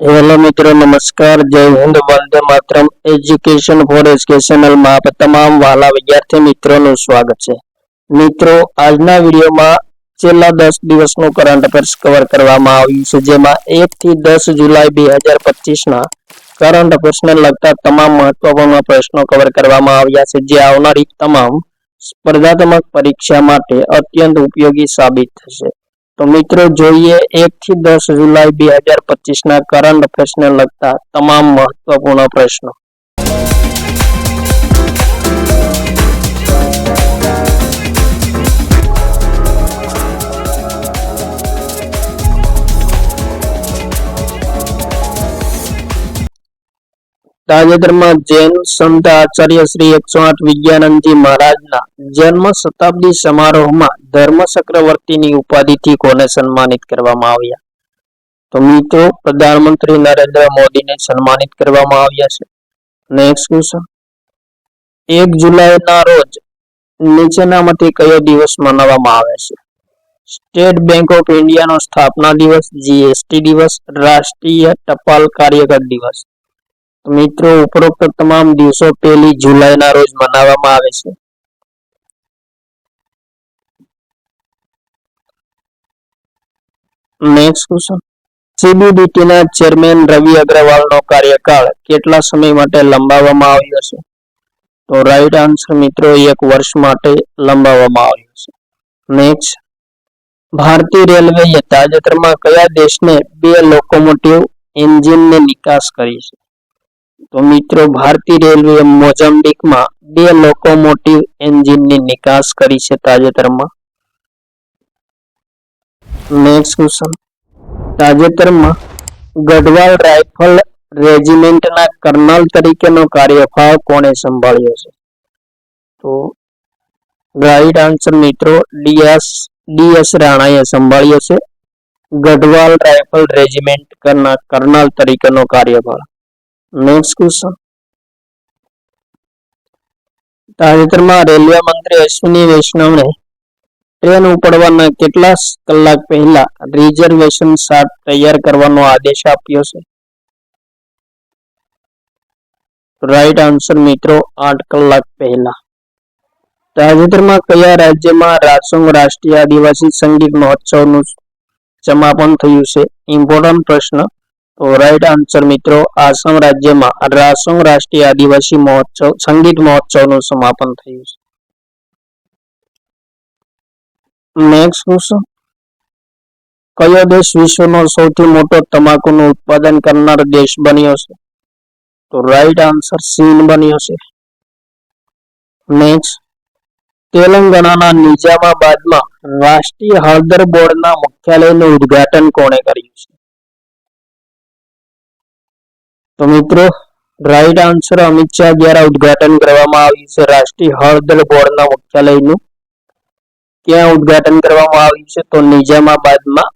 Hello મિત્રો, નમસ્કાર. જય Hind, Vande Mataram. Education four educational માં આપ તમામ વહાલા વિદ્યાર્થી મિત્રોનું સ્વાગત છે. મિત્રો, આજના વિડીયોમાં છેલ્લા 10 દિવસનું કરંટ અફેર્સ કવર કરવામાં આવ્યું છે, જેમાં 1 થી 10 જુલાઈ 2025ના કરંટ અફેર્સને લગતા તમામ મહત્વપૂર્ણ પ્રશ્નો કવર કરવામાં આવ્યા છે, જે આવનારી તમામ સ્પર્ધાત્મક પરીક્ષા માટે અત્યંત ઉપયોગી સાબિત થશે. તો મિત્રો, જોઈએ 1 થી 10 જુલાઈ 2025ના કરંટ અફેર્સને લગતા તમામ મહત્વપૂર્ણ પ્રશ્નો. તાજેતરમાં જૈન સંત આચાર્ય શ્રી 108 વિજ્ઞાનંદજી મહારાજના જન્મ શતાબ્દી સમારોહમાં ધર્મ ચક્રવર્તીની ઉપાધિથી કોને સન્માનિત કરવામાં આવ્યા? તો મિત્રો, પ્રધાનમંત્રી નરેન્દ્ર મોદીને સન્માનિત કરવામાં આવ્યા છે. નેક્સ્ટ ક્વેશ્ચન, 1 જુલાઈના રોજ નીચેનામાંથી કયો દિવસ મનાવવામાં આવે છે? સ્ટેટ બેંક ઓફ ઇન્ડિયાનો સ્થાપના દિવસ, જીએસટી દિવસ, રાષ્ટ્રીય ટપાલ કાર્યકર દિવસ. મિત્રો, ઉપરોક્ત તમામ દિવસો 1 જુલાઈના રોજ મનાવવામાં આવે છે. નેક્સ્ટ ક્વેશ્ચન, સીબીડીટીના ચેરમેન રવિ અગ્રવાલનો કાર્યકાળ કેટલા સમય માટે લંબાવવામાં આવ્યો છે? તો રાઈટ આન્સર મિત્રો, 1 વર્ષ માટે લંબાવવામાં આવ્યો છે. નેક્સ્ટ, ભારતીય રેલવેએ તાજેતરમાં કયા દેશને 2 લોકોમોટિવ એન્જિનની નિકાસ કરી છે? તો મિત્રો, ભારતીય રેલવેએ મોઝામ્બિકમાં 2 લોકોમોટિવ એન્જિનની નિકાસ કરી છે તાજેતરમાં. નેક્સ્ટ ક્વેશ્ચન, તાજેતરમાં ગઢવાલ રાઇફલ રેજિમેન્ટના કર્નલ તરીકેનો કાર્યભાર કોણે સંભાળ્યો છે? તો રાઈટ આન્સર મિત્રો, ડીએસ રાણાએ સંભાળ્યો છે ગઢવાલ રાઇફલ રેજિમેન્ટના કર્નલ તરીકેનો કાર્યભાર. નેક્સ્ટ ક્વેશ્ચન, તાજેતરમાં રેલવે મંત્રી અશ્વિની વૈષ્ણવને ટ્રેન ઉપડવાના કેટલા કલાક પહેલા રિઝર્વેશન ચાર્ટ તૈયાર કરવાનો આદેશ આપ્યો છે? રાઈટ આન્સર મિત્રો, 8 કલાક પહેલા. તાજેતરમાં કયા રાજ્યમાં રાસોંગ રાષ્ટ્રીય આદિવાસી સંગીત મહોત્સવનું સમાપન થયું છે? ઇમ્પોર્ટન્ટ પ્રશ્ન. તો રાઈટ આન્સર મિત્રો, આસામ રાજ્યમાં રાસોંગ રાષ્ટ્રીય આદિવાસી સંગીત મહોત્સવનું સમાપન થયું છે. નેક્સ્ટ ક્વેશ્ચન, કયો દેશ વિશ્વનો સૌથી મોટો તમાકુનું ઉત્પાદન કરનાર દેશ બન્યો છે? તો રાઈટ આન્સર ચીન બન્યો છે. નેક્સ્ટ, તેલંગાણાના નિઝામાબાદમાં રાષ્ટ્રીય હળદર બોર્ડના મુખ્યાલયનું ઉદ્ઘાટન કોણે કર્યું છે? તો મિત્રો, રાઈટ આન્સર અમિત શાહ દ્વારા ઉદ્ઘાટન કરવામાં આવ્યું છે રાષ્ટ્રીય હળદર બોર્ડના મુખ્યાલયનું. ક્યાં ઉદ્ઘાટન કરવામાં આવ્યું છે? તો નિઝામાબાદમાં,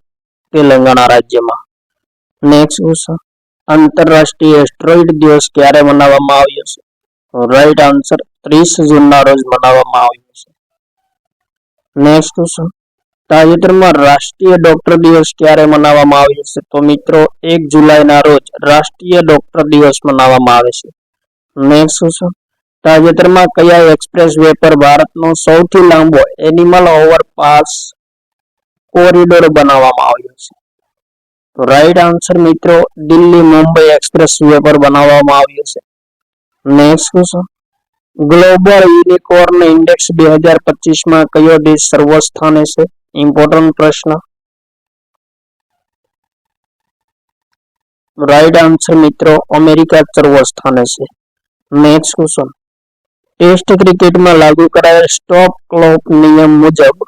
તેલંગાણા રાજ્યમાં. નેક્સ્ટ ક્વેશ્ચન, આંતરરાષ્ટ્રીય એસ્ટ્રોઇડ દિવસ ક્યારે મનાવવામાં આવ્યો છે? રાઈટ આન્સર 30 જૂનના રોજ મનાવવામાં આવ્યો છે. નેક્સ્ટ ક્વેશ્ચન, તાજેતરમાં રાષ્ટ્રીય ડોક્ટર દિવસ ક્યારે મનાવવામાં આવ્યો છે? તો મિત્રો, 1 જુલાઈના રોજ રાષ્ટ્રીય ડોક્ટર દિવસ મનાવવામાં આવે છે. નેક્સ્ટ ક્વેશ્ચન, તાજેતરમાં કયા એક્સપ્રેસ વે પર ભારતનો સૌથી લાંબો એનિમલ ઓવરપાસ કોરિડોર બનાવવામાં આવ્યો છે? તો રાઈટ આન્સર મિત્રો, દિલ્હી મુંબઈ એક્સપ્રેસ વે પર બનાવવામાં આવ્યો છે. Next question, global unicorn index 2025માં કયો દેશ સર્વસ્થાને છે? ઇમ્પોર્ટન્ટ પ્રશ્ન. રાઈટ આન્સર મિત્રો, અમેરિકા સર્વસ્થાને છે. નેક્સ્ટ ક્વેશ્ચન, ટેસ્ટ ક્રિકેટમાં લાગુ કરાયેલ સ્ટોપ ક્લોક નિયમ મુજબ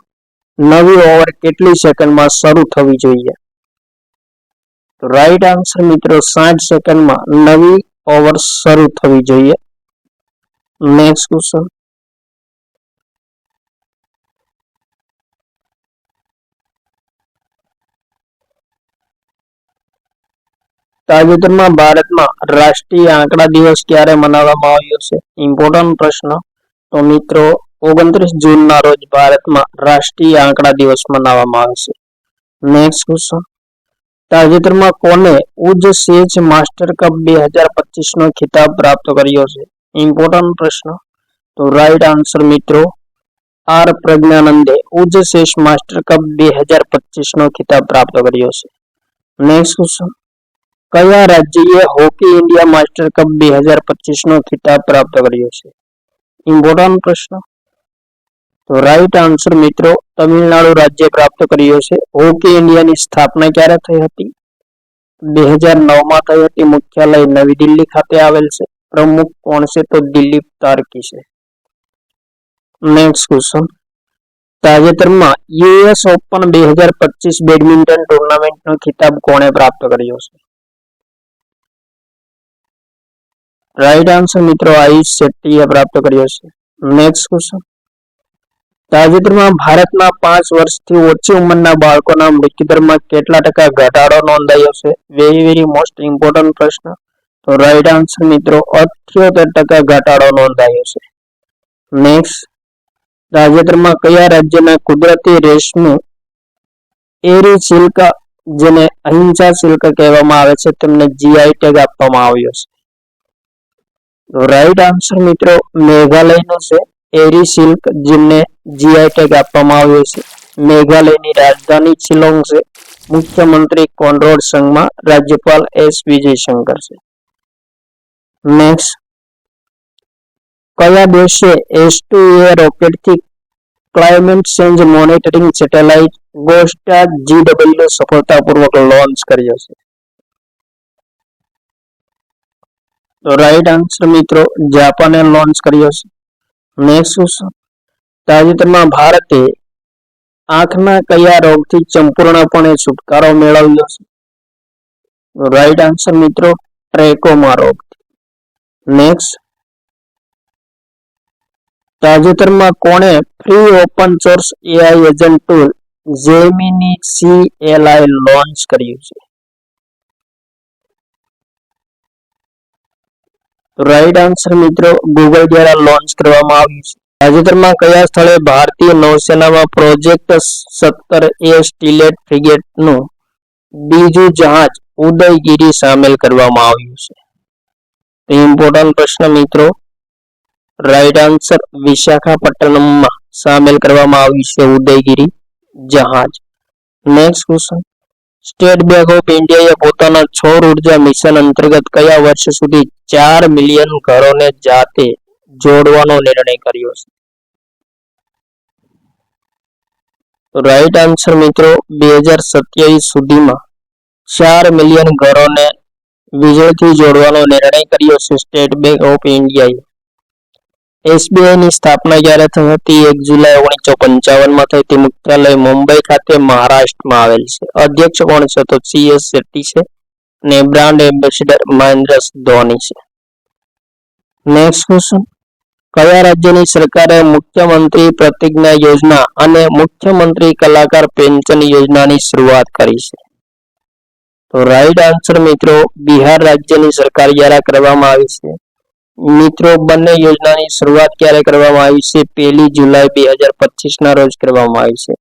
નવી ઓવર કેટલી સેકન્ડમાં શરૂ થવી જોઈએ? તો રાઈટ આન્સર મિત્રો, 60 સેકન્ડમાં નવી ઓવર શરૂ થવી જોઈએ. નેક્સ્ટ ક્વેશ્ચન, તાજેતરમાં ભારતમાં રાષ્ટ્રીય આંકડા દિવસ ક્યારે મનાવવામાં આવ્યો છે? ઇમ્પોર્ટન્ટ પ્રશ્ન. તો મિત્રો, 29 જૂનના રોજ ભારતમાં રાષ્ટ્રીય આંકડા દિવસ મનાવવામાં આવે છે. નેક્સ્ટ ક્વેશ્ચન, તાજેતરમાં કોને ઉજ સેજ માસ્ટર કપ 2025નો ખિતાબ પ્રાપ્ત કર્યો છે? ઇમ્પોર્ટન્ટ પ્રશ્ન. તો રાઈટ આન્સર મિત્રો આર પ્રજ્ઞાનંદે ઉજ સેજ માસ્ટર કપ 2025નો ખિતાબ પ્રાપ્ત કર્યો છે. Next question. કયા રાજ્યએ હોકી ઇન્ડિયા માસ્ટર કપ 2025નો ખિતાબ પ્રાપ્ત કર્યો છે? ઇમ્પોર્ટન્ટ પ્રશ્ન. તો રાઈટ આન્સર મિત્રો તમિલનાડુ રાજ્ય પ્રાપ્ત કર્યો છે. હોકી ઇન્ડિયાની સ્થાપના ક્યારે થઈ હતી? 2009માં થઈ હતી. મુખ્યાલય નવી દિલ્હી ખાતે આવેલ છે. પ્રમુખ કોણ છે? તો દિલીપ તારકી છે. Next question. તાજેતરમાં યુએસ ઓપન 2025 બેડમિન્ટન ટુર્નામેન્ટનો ખિતાબ કોણે પ્રાપ્ત કર્યો છે? રાઈટ આન્સર મિત્રો આયુષ શેટ્ટીએ પ્રાપ્ત કર્યો છે. Next question. તાજેતરમાં ભારતમાં 5 વર્ષથી ઓછી ઉંમરના બાળકોના મૃત્યુદરમાં કેટલા ટકા ઘટાડો નોંધાયો છે? વેરી મોસ્ટ ઇમ્પોર્ટન્ટ પ્રશ્ન. તો રાઈટ આન્સર મિત્રો 78% ઘટાડો નોંધાયો છે. નેક્સ્ટ. તાજેતરમાં કયા રાજ્યના કુદરતી રેશમનું એરી સિલ્ક, જેને અહિંસા સિલ્ક કહેવામાં આવે છે, તેમને જીઆઈ ટેગ આપવામાં આવ્યો છે? તો રાઈટ આન્સર મિત્રો મેઘાલયનો છે એરી સિલ્ક, જેમને જીઆઈ ટેગ આપવામાં આવ્યો છે. મેઘાલયની રાજધાની શિલોંગ છે. મુખ્યમંત્રી કોનરાડ સંગમા, રાજ્યપાલ એસ વિજયશંકર છે. નેક્સ્ટ. કયા દેશે S2A રોકેટથી ક્લાઇમેટ ચેન્જ મોનિટરિંગ સેટેલાઇટ ગોસ્ટા GW સફળતાપૂર્વક લોન્ચ કર્યો છે? તો રાઈટ આન્સર મિત્રો જાપાને લોન્ચ કર્યો છે. નેક્સ્ટ. તાજેતરમાં ભારતે આંખના કયા રોગથી સંપૂર્ણપણે છુટકારો મેળવ્યો છે? રાઈટ આન્સર મિત્રો ટ્રેકોમા રોગ. નેક્સ્ટ. તાજેતરમાં કોણે free open source AI agent tool Gemini CLI launch કર્યું છે? રાઈટ આન્સર મિત્રો ગૂગલ દ્વારા લોન્ચ કરવામાં આવ્યું છે. તાજેતરમાં કયા સ્થળે ભારતીય નૌસેનામાં પ્રોજેક્ટ 17A સ્ટીલેટ ફ્રિગેટનું બીજું જહાજ ઉદયગીરી સામેલ કરવામાં આવ્યું છે? ઇમ્પોર્ટન્ટ પ્રશ્ન મિત્રો. રાઈટ આન્સર વિશાખાપટ્ટનમમાં સામેલ કરવામાં આવ્યું છે ઉદયગીરી જહાજ. Next question. State bank of ઇન્ડિયાએ પોતાના સૌર ઉર્જા મિશન અંતર્ગત કયા વર્ષ સુધી 4 મિલિયન ઘરોને જાતે જોડવાનો નિર્ણય કર્યો છે? રાઈટ આન્સર મિત્રો 2027 સુધીમાં 4 મિલિયન ઘરોને વીજળીથી જોડવાનો નિર્ણય કર્યો છે સ્ટેટ બેંક ઓફ ઇન્ડિયાએ. SBI ની સ્થાપના ક્યારે થઈ હતી? 1 જુલાઈ 1955માં થઈ હતી. મુખ્યાલય મુંબઈ ખાતે મહારાષ્ટ્રમાં આવેલ છે. અધ્યક્ષ કોણ છે? તો CS શેટ્ટી છે અને બ્રાન્ડ એમ્બેસેડર મહેન્દ્ર ધોની છે. Next question. કયા રાજ્યની સરકારે મુખ્યમંત્રી પ્રતિજ્ઞા યોજના અને મુખ્યમંત્રી કલાકાર પેન્શન યોજનાની શરૂઆત કરી છે? તો રાઈટ આન્સર મિત્રો બિહાર રાજ્યની સરકાર દ્વારા કરવામાં આવી છે. મિત્રો બંને યોજનાની શરૂઆત ક્યારે કરવામાં આવી છે? 1 જુલાઈ 2025ના રોજ કરવામાં આવી છે.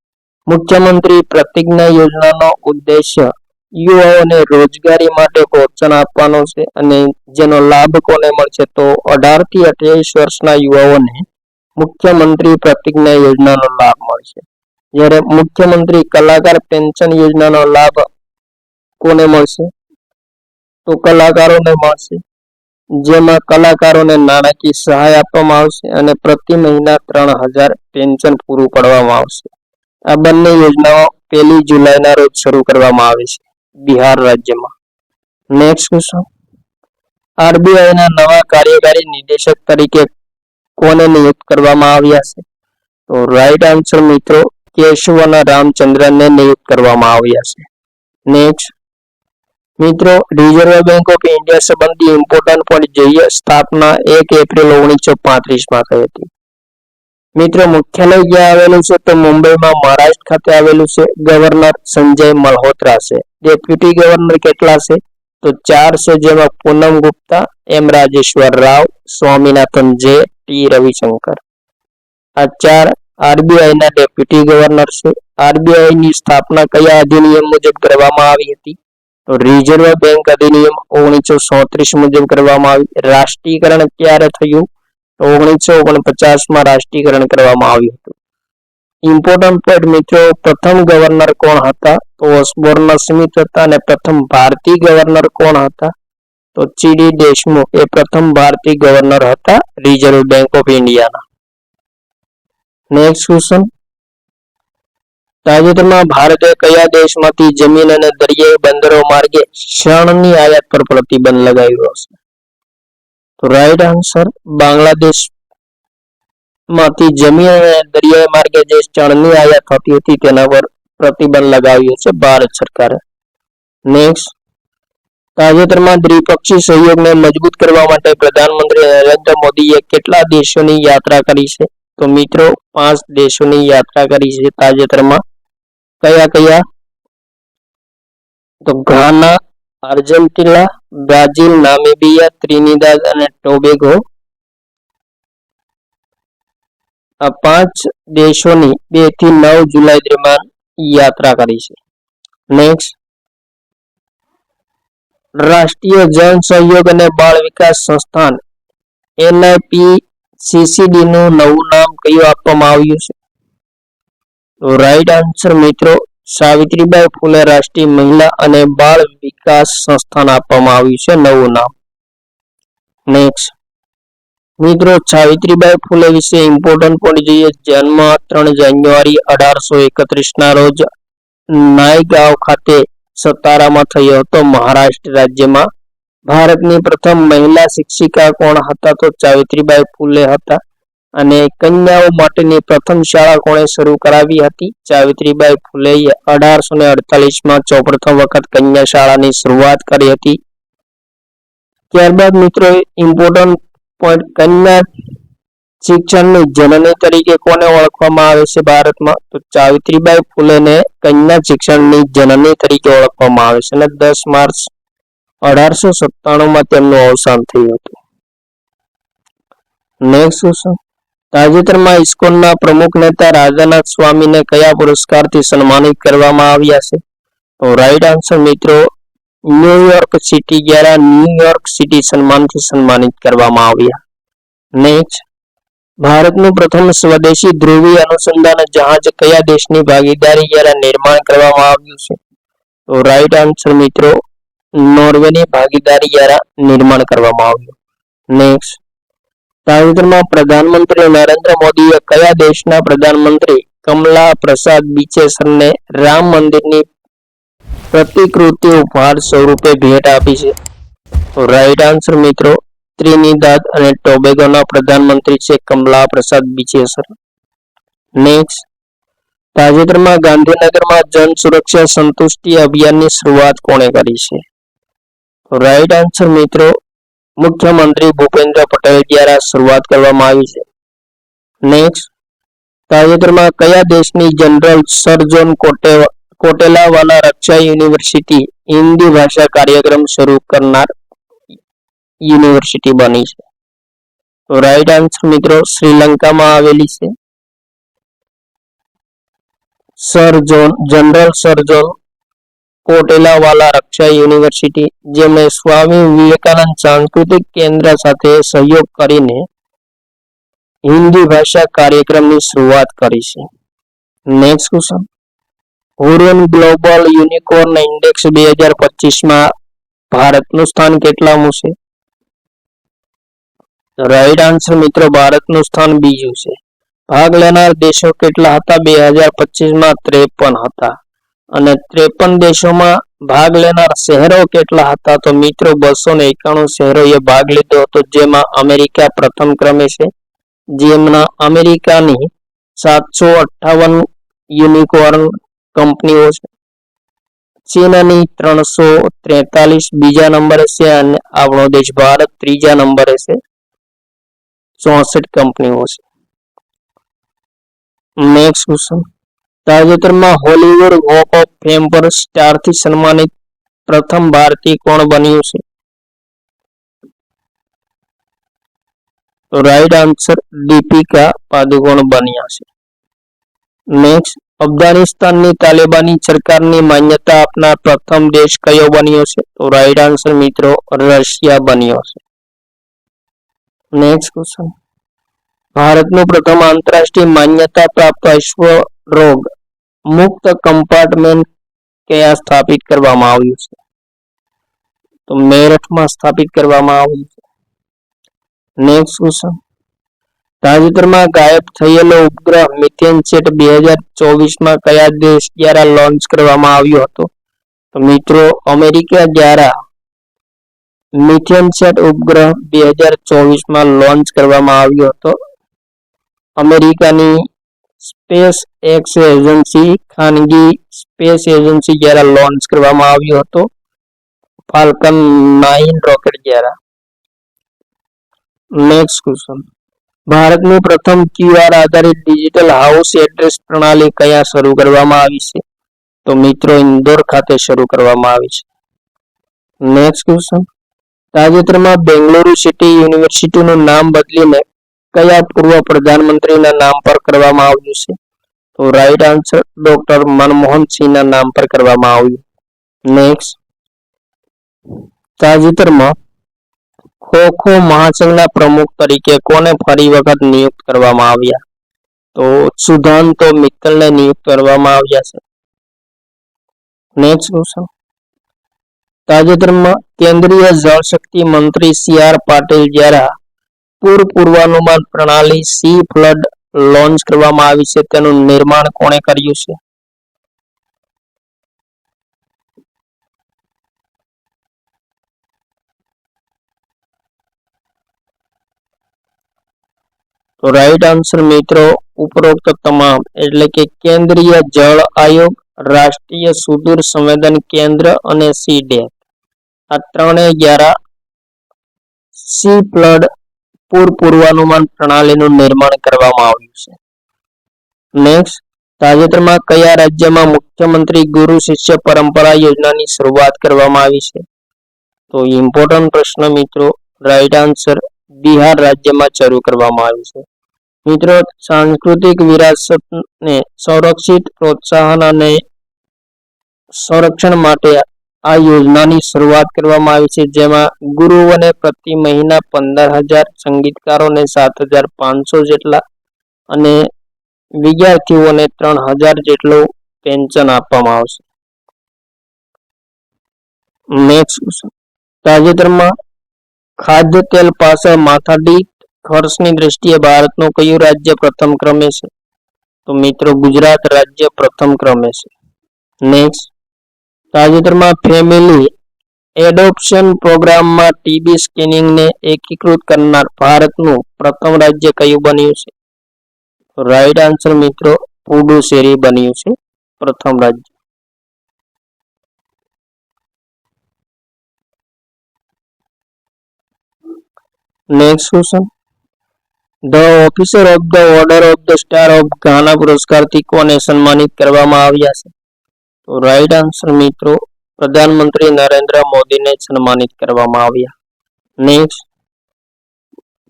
મુખ્યમંત્રી પ્રતિજ્ઞા યોજનાનો ઉદ્દેશ્ય યુવાઓને રોજગારી માટે પ્રોત્સાહન આપવાનો છે અને જેનો લાભ કોને મળશે? તો 18 થી 28 વર્ષના યુવાઓને મુખ્યમંત્રી પ્રતિજ્ઞા યોજનાનો લાભ મળશે. જ્યારે મુખ્યમંત્રી કલાકાર પેન્શન યોજનાનો લાભ કોને મળશે? તો કલાકારોને મળશે, જેમાં કલાકારોને નાણાકીય સહાય આપવામાં આવશે અને પ્રતિ મહિના 3000 પેન્શન પૂરું પાડવામાં આવશે. આ બંને યોજનાઓ 1 જુલાઈના રોજ શરૂ કરવામાં આવી છે બિહાર રાજ્યમાં. Next question. RBIના નવા કાર્યકારી નિદેશક તરીકે કોને નિયુક્ત કરવામાં આવ્યા છે? તો રાઈટ આન્સર મિત્રો કેશવન રામચંદ્રનને નિયુક્ત કરવામાં આવ્યા છે. નેક્સ્ટ મિત્રો રિઝર્વ બેંક ઓફ ઇન્ડિયા સંબંધી ઇમ્પોર્ટન્ટ પોઈન્ટ જોઈએ. સ્થાપના 1 એપ્રિલ 1935માં થઈ હતી. મિત્રો મુખ્યાલય ક્યાં આવેલું છે? તો મુંબઈમાં મહારાષ્ટ્ર ખાતે આવેલું છે. ગવર્નર સંજય મલ્હોત્રા છે. ડેપ્યુટી ગવર્નર કેટલા છે? તો 4 છે, જેમાં પૂનમ ગુપ્તા, M રાજેશ્વર રાવ, સ્વામીનાથન જે, T રવિશંકર. આ 4 RBIના ડેપ્યુટી ગવર્નર છે. RBIની સ્થાપના કયા અધિનિયમ મુજબ કરવામાં આવી હતી? તો રિઝર્વ બેંક અધિનિયમ 1937 મુજબ કરવામાં આવી. રાષ્ટ્રીયકરણ ક્યારે થયું? તો 1949માં રાષ્ટ્રીયકરણ કરવામાં આવ્યું હતું. ઇમ્પોર્ટન્ટ પોઈન્ટ મિત્રો, પ્રથમ ગવર્નર કોણ હતા? તો ઓસબોર્ન સ્મિથ હતા. અને પ્રથમ ભારતીય ગવર્નર કોણ હતા? તો ચીડી દેશમુખ એ પ્રથમ ભારતીય ગવર્નર હતા રિઝર્વ બેંક ઓફ ઇન્ડિયાના. નેક્સ્ટ ક્વેશ્ચન, તાજેતરમાં ભારતે કયા દેશમાંથી જમીન અને દરિયાઈ બંદરો માર્ગે શણની આયાત પર પ્રતિબંધ લગાવ્યો છે? તો રાઈટ આન્સર, બાંગ્લાદેશ માંથી જમીન અને દરિયાઈ માર્ગે જે શણની આયાત થતી હતી તેના પર પ્રતિબંધ લગાવ્યો છે ભારત સરકારે. નેક્સ્ટ, તાજેતરમાં દ્વિપક્ષી સહયોગને મજબૂત કરવા માટે પ્રધાનમંત્રી નરેન્દ્ર મોદીએ કેટલા દેશોની યાત્રા કરી છે? તો મિત્રો 5 દેશોની યાત્રા કરી છે તાજેતરમાં. કયા કયા? તો ઘાના, આર્જેન્ટિના, બ્રાઝિલ, નામિબિયા, ત્રિનિદાદ અને ટોબેગો. આ 5 દેશોની 2 થી 9 જુલાઈ દરમિયાન યાત્રા કરી છે. નેક્સ્ટ, રાષ્ટ્રીય જન સહયોગ અને બાળ વિકાસ સંસ્થાન NIPCCD નું નવું નામ કયું આપવામાં આવ્યું છે? તો રાઈટ આન્સર મિત્રો, સાવિત્રીબાઈ ફૂલે રાષ્ટ્રીય મહિલા અને બાળ વિકાસ સંસ્થાન આપવામાં આવ્યું છે નવું નામ. નેક્સ્ટ મિત્રો, સાવિત્રીબાઈ ફૂલે વિશે ઇમ્પોર્ટન્ટ પોઈન્ટ જોઈએ. જન્મ 3 જાન્યુઆરી 1831 ના રોજ નાયગાંવ ખાતે સતારામાં થયો હતો, મહારાષ્ટ્ર રાજ્યમાં. ભારતની પ્રથમ મહિલા શિક્ષિકા કોણ હતા? તો સાવિત્રીબાઈ ફૂલે હતા. અને કન્યાઓ માટેની પ્રથમ શાળા કોણે શરૂ કરાવી હતી? સાવિત્રીબાઈ ફૂલેએ 1848માં સૌપ્રથમ વખત કન્યા શાળાની શરૂઆત કરી હતી. ત્યારબાદ મિત્રો ઇમ્પોર્ટન્ટ પોઈન્ટ, કન્યા શિક્ષણની જનની તરીકે કોને ઓળખવામાં આવે છે ભારતમાં? તો સાવિત્રીબાઈ ફૂલેને કન્યા શિક્ષણની જનની તરીકે ઓળખવામાં આવે છે. અને 10 માર્ચ 1897માં તેમનું અવસાન થયું હતું. નેક્સ્ટ ક્વેશ્ચન, તાજેતરમાં ઇસ્કોનના પ્રમુખ નેતા રાધાનાથ સ્વામીને કયા પુરસ્કારથી સન્માનિત કરવામાં આવ્યા છે? તો રાઈટ આન્સર મિત્રો, ન્યુયોર્ક સિટી દ્વારા ન્યુયોર્ક સિટી સન્માનથી સન્માનિત કરવામાં આવ્યા. નેક્સ્ટ, ભારતનું પ્રથમ સ્વદેશી ધ્રુવીય અનુસંધાન જહાજ કયા દેશની ભાગીદારી દ્વારા નિર્માણ કરવામાં આવ્યું છે? તો રાઈટ આન્સર મિત્રો, નોર્વેની ભાગીદારી દ્વારા નિર્માણ કરવામાં આવ્યું. નેક્સ્ટ, તાજેતરમાં પ્રધાનમંત્રી નરેન્દ્ર મોદીએ કયા દેશના પ્રધાનમંત્રી કમલા પ્રસાદ બિચેસરને રામ મંદિરની પ્રતિકૃતિ ઉપહાર સ્વરૂપે ભેટ આપી છે? તો રાઈટ આન્સર મિત્રો, ત્રિનિદાદ અને ટોબેગોના પ્રધાનમંત્રી છે કમલા પ્રસાદ બિચેસર. નેક્સ્ટ, તાજેતરમાં ગાંધીનગરમાં જન સુરક્ષા સંતુષ્ટિ અભિયાનની શરૂઆત કોણે કરી છે? તો રાઈટ આન્સર મિત્રો, મુખ્યમંત્રી ભૂપેન્દ્ર પટેલ દ્વારા શરૂઆત કરવામાં આવી છે. નેક્સ્ટ, તાજેતરમાં કયા દેશની જનરલ સર જોન કોટેલાવાલા રક્ષા યુનિવર્સિટી હિન્દી ભાષા કાર્યક્રમ શરૂ કરનાર યુનિવર્સિટી બની છે? તો રાઈટ આન્સર મિત્રો, શ્રીલંકામાં આવેલી છે જનરલ સર જોન કોટેલાવાલા રક્ષા યુનિવર્સિટી, જેમણે સ્વામી વિવેકાનંદ સાંસ્કૃતિક કેન્દ્ર સાથે સહયોગ કરીને હિન્દી ભાષા કાર્યક્રમની શરૂઆત કરી છે. Next question, Hurun global unicorn index 2025માં ભારતનું સ્થાન કેટલામું છે? રાઈટ આન્સર મિત્રો, ભારતનું સ્થાન બીજું છે. ભાગ લેનાર દેશો કેટલા હતા 2025માં? 53 હતા. અને 53 દેશોમાં ભાગ લેનાર શહેરો કેટલા હતા? તો મિત્રો 291 શહેરોએ ભાગ લીધો હતો, જેમાં અમેરિકા પ્રથમ ક્રમે છે, જેમના અમેરિકાની 758 યુનિકોર્ન કંપનીઓ છે. ચીનની 343 બીજા નંબરે છે અને આપણો દેશ ભારત ત્રીજા નંબરે છે, 64 કંપનીઓ છે. નેક્સ્ટ ક્વેશ્ચન, તાજેતરમાં હોલીવુડ વોક ઓફ ફેમ પર સ્ટારથી સન્માનિત પ્રથમ ભારતીય કોણ બન્યું છે? તો રાઈટ આન્સર, દીપિકા પાદુકોણ બન્યા છે. નેક્સ્ટ, અફઘાનિસ્તાનની તાલિબાની સરકારની માન્યતા આપનાર પ્રથમ દેશ કયો બન્યો છે? તો રાઈટ આન્સર મિત્રો રશિયા બન્યો છે. નેક્સ્ટ ક્વેશ્ચન, ભારતનું પ્રથમ આંતરરાષ્ટ્રીય માન્યતા પ્રાપ્ત અશ્વરોગ મુક્ત કમ્પાર્ટમેન્ટ ક્યાં સ્થાપિત કરવામાં આવ્યું છે? તો મેરઠમાં સ્થાપિત કરવામાં આવ્યું છે. નેક્સ્ટ ક્વેશ્ચન, તાજેતરમાં ગાયબ થયેલો ઉપગ્રહ મિથેનસેટ 2024માં કયા દેશ દ્વારા લોન્ચ કરવામાં આવ્યો હતો? તો મિત્રો અમેરિકા દ્વારા મિથેનસેટ ઉપગ્રહ 2024માં લોન્ચ કરવામાં આવ્યો હતો. અમેરિકાની સ્પેસ એક્સ એજન્સી ખાનગી સ્પેસ એજન્સી દ્વારા લોન્ચ કરવામાં આવ્યો હતો ફાલ્કન 9 રોકેટ દ્વારા. નેક્સ્ટ ક્વેશ્ચન, ભારતનું પ્રથમ QR આધારિત ડિજિટલ હાઉસ એડ્રેસ પ્રણાલી કયા શરૂ કરવામાં આવી છે? તો મિત્રો ઇન્દોર ખાતે શરૂ કરવામાં આવી છે. નેક્સ્ટ ક્વેશ્ચન, તાજેતરમાં બેંગલુરુ સિટી યુનિવર્સિટીનું નામ બદલીને કયા પૂર્વ પ્રધાનમંત્રીના નામ પર કરવામાં આવ્યું છે? તો રાઈટ આન્સર ડોક્ટર મનમોહન સિંહના નામ પર કરવામાં આવ્યું. નેક્સ્ટ, તાજેતરમાં ખો-ખો મહાસંઘના પ્રમુખ તરીકે કોને ફરી વખત નિયુક્ત કરવામાં આવ્યા? તો સુધાંતો મિત્તલને નિયુક્ત કરવામાં આવ્યા છે. નેક્સ્ટ ક્વેશ્ચન, તાજેતરમાં કેન્દ્રીય જળશક્તિ મંત્રી CR પાટીલ દ્વારા પૂર પૂર્વાનુમાન પ્રણાલી સી ફ્લડ લોન્ચ કરવામાં આવી છે. તેનું નિર્માણ કોણે કર્યું છે? તો રાઈટ આન્સર મિત્રો ઉપરોક્ત તમામ એટલે કે કેન્દ્રીય જળ આયોગ, રાષ્ટ્રીય સુદૂર સંવેદન કેન્દ્ર અને CDEC આ ત્રણેય દ્વારા સી ફ્લડ પૂર પૂર્વાનુમાન પ્રણાલીનું નિર્માણ કરવામાં આવ્યું છે. નેક્સ્ટ, તાજેતરમાં કયા રાજ્યમાં મુખ્યમંત્રી ગુરુ શિષ્ય પરંપરા યોજનાની શરૂઆત કરવામાં આવી છે? તો ઇમ્પોર્ટન્ટ પ્રશ્ન મિત્રો, રાઈટ આન્સર બિહાર રાજ્યમાં શરૂ કરવામાં આવ્યું છે. મિત્રો સાંસ્કૃતિક વિરાસતને સંરક્ષિત, પ્રોત્સાહન અને સંરક્ષણ માટે આ યોજનાની શરૂઆત કરવામાં આવી છે, જેમાં ગુરુઓને પ્રતિ મહિના 15,000, સંગીતકારોને 7,500 જેટલા અને વિદ્યાર્થીઓને 3,000 જેટલું પેન્શન આપવામાં આવશે. નેક્સ્ટ, તાજેતરમાં ખાદ્ય તેલ પાછળ માથાદીઠ ખર્ચની દ્રષ્ટિએ ભારતનું કયું રાજ્ય પ્રથમ ક્રમે છે? તો મિત્રો ગુજરાત રાજ્ય પ્રથમ ક્રમે છે. નેક્સ્ટ, તાજેતરમાં ફેમિલી એડોપ્શન પ્રોગ્રામમાં ટીબી સ્કેનિંગને એકીકૃત કરનાર ભારતનું પ્રથમ રાજ્ય કયું બન્યું છે? રાઈટ આન્સર મિત્રો પુડુચેરી બન્યું છે પ્રથમ રાજ્ય. Next question, the officer of the order of the star of Ghana પુરસ્કારથી કોને સન્માનિત કરવામાં આવ્યા છે? તો રાઈટ આન્સર મિત્રો પ્રધાનમંત્રી નરેન્દ્ર મોદીને સન્માનિત કરવામાં આવ્યા. નેક્સ્ટ,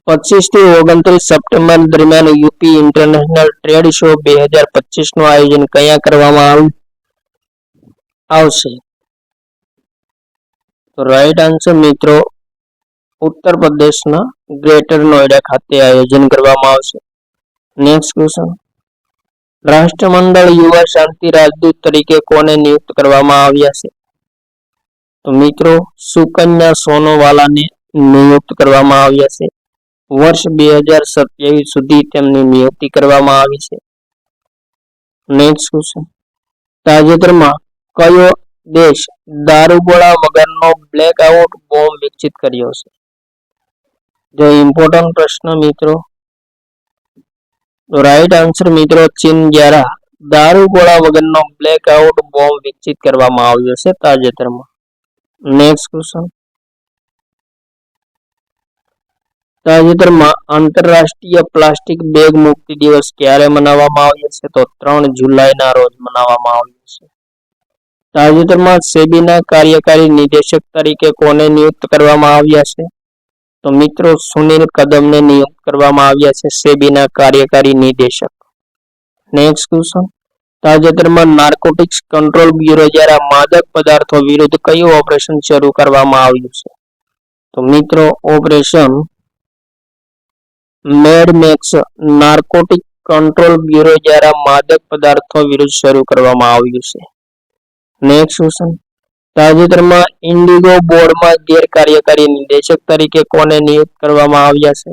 25 થી 29 સપ્ટેમ્બર દરમિયાન યુપી ઇન્ટરનેશનલ ટ્રેડ શો 2025 નું આયોજન કયા કરવામાં આવશે? તો રાઈટ આન્સર મિત્રો ઉત્તર પ્રદેશના ગ્રેટર નોઈડા ખાતે આયોજન કરવામાં આવશે. નેક્સ્ટ ક્વેશ્ચન, રાષ્ટ્રમંડળ યુવા શાંતિ રાજદૂત તરીકે કોને નિયુક્ત કરવામાં આવ્યા છે? તો મિત્રો સુકન્યા સોનોવાલાને નિયુક્ત કરવામાં આવ્યા છે. વર્ષ 2027 સુધી તેમની નિયુક્તિ કરવામાં આવી છે. નેક્સ્ટ ક્વેશ્ચન, તાજેતરમાં કયો દેશ દારૂગોળા વગરનો બ્લેકઆઉટ બોમ્બ વિકસિત કર્યો છે? જો ઇમ્પોર્ટન્ટ પ્રશ્ન મિત્રો, રાઈટ આન્સર મિત્રો ચીન દ્વારા દારૂગોળા વગરનો બ્લેકઆઉટ બોમ્બ વિકસિત કરવામાં આવ્યો છે તાજેતરમાં. નેક્સ્ટ ક્વેશ્ચન, તાજેતરમાં આંતરરાષ્ટ્રીય પ્લાસ્ટિક બેગ મુક્તિ દિવસ ક્યારે મનાવવામાં આવ્યો છે? તો 3 જુલાઈના રોજ મનાવવામાં આવ્યો છે. તાજેતરમાં સેબીના કાર્યકારી નિદેશક તરીકે કોને નિયુક્ત કરવામાં આવ્યા છે? તો મિત્રો સુનિલ કદમને નિયુક્ત કરવામાં આવ્યા છે સેબીના કાર્યકારી નિદેશક. નેક્સ્ટ ક્વેશ્ચન, તાજેતરમાં નાર્કોટિક્સ કંટ્રોલ બ્યુરો દ્વારા માદક પદાર્થો વિરુદ્ધ કયું ઓપરેશન શરૂ કરવામાં આવ્યું છે? તો મિત્રો ઓપરેશન મેડમેક્સ નાર્કોટિક કંટ્રોલ બ્યુરો દ્વારા માદક પદાર્થો વિરુદ્ધ શરૂ કરવામાં આવ્યું છે. નેક્સ્ટ ક્વેશ્ચન, તાજેતરમાં ઇન્ડિગો બોર્ડમાં ગેરકાર્યકારી નિદેશક તરીકે કોને નિયુક્ત કરવામાં આવ્યા છે?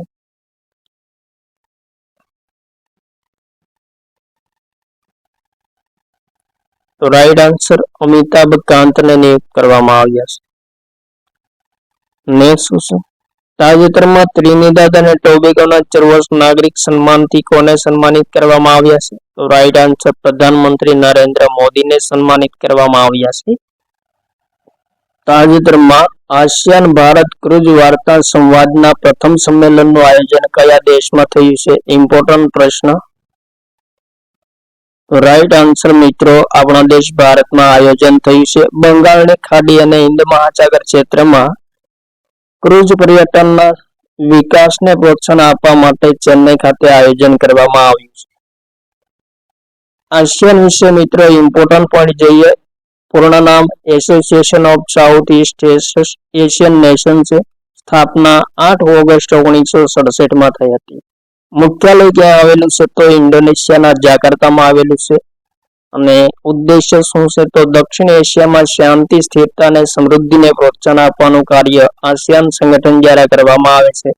તો રાઈટ આન્સર અમિતાભ કાંતને નિયુક્ત કરવામાં આવ્યા છે. નેક્સ્ટ ક્વેશ્ચન, તાજેતરમાં ત્રિનિદાદ અને ટોબેગોના સર્વોચ્ચ નાગરિક સન્માનથી કોને સન્માનિત કરવામાં આવ્યા છે? તો રાઈટ આન્સર પ્રધાનમંત્રી નરેન્દ્ર મોદીને સન્માનિત કરવામાં આવ્યા છે. તાજેતરમાં આસિયાન ભારત ક્રુઝ વાર્તા સંવાદના પ્રથમ સંમેલનનું આયોજન કયા દેશમાં થયું છે? ઇમ્પોર્ટન્ટ પ્રશ્ન. તો રાઈટ આન્સર મિત્રો આપણા દેશ ભારતમાં આયોજન થયું છે. બંગાળની ખાડી અને હિન્દ મહાસાગર ક્ષેત્રમાં ક્રુઝ પર્યટનના વિકાસને પ્રોત્સાહન આપવા માટે ચેન્નઈ ખાતે આયોજન કરવામાં આવ્યું છે. આસિયાન વિશે મિત્રો ઇમ્પોર્ટન્ટ પોઈન્ટ જોઈએ. પૂર્ણ નામ association of south East Asian nation છે. સ્થાપના 8 ઓગસ્ટ 1967 માં થઈ હતી. મુખ્યાલય ક્યાં આવેલું છે? તો ઇન્ડોનેશિયાના જાકાર્તામાં આવેલું છે. અને ઉદ્દેશ્ય શું છે? તો દક્ષિણ એશિયામાં શાંતિ, સ્થિરતા અને સમૃદ્ધિને પ્રોત્સાહન આપવાનું કાર્ય આસિયાન સંગઠન દ્વારા કરવામાં આવે છે.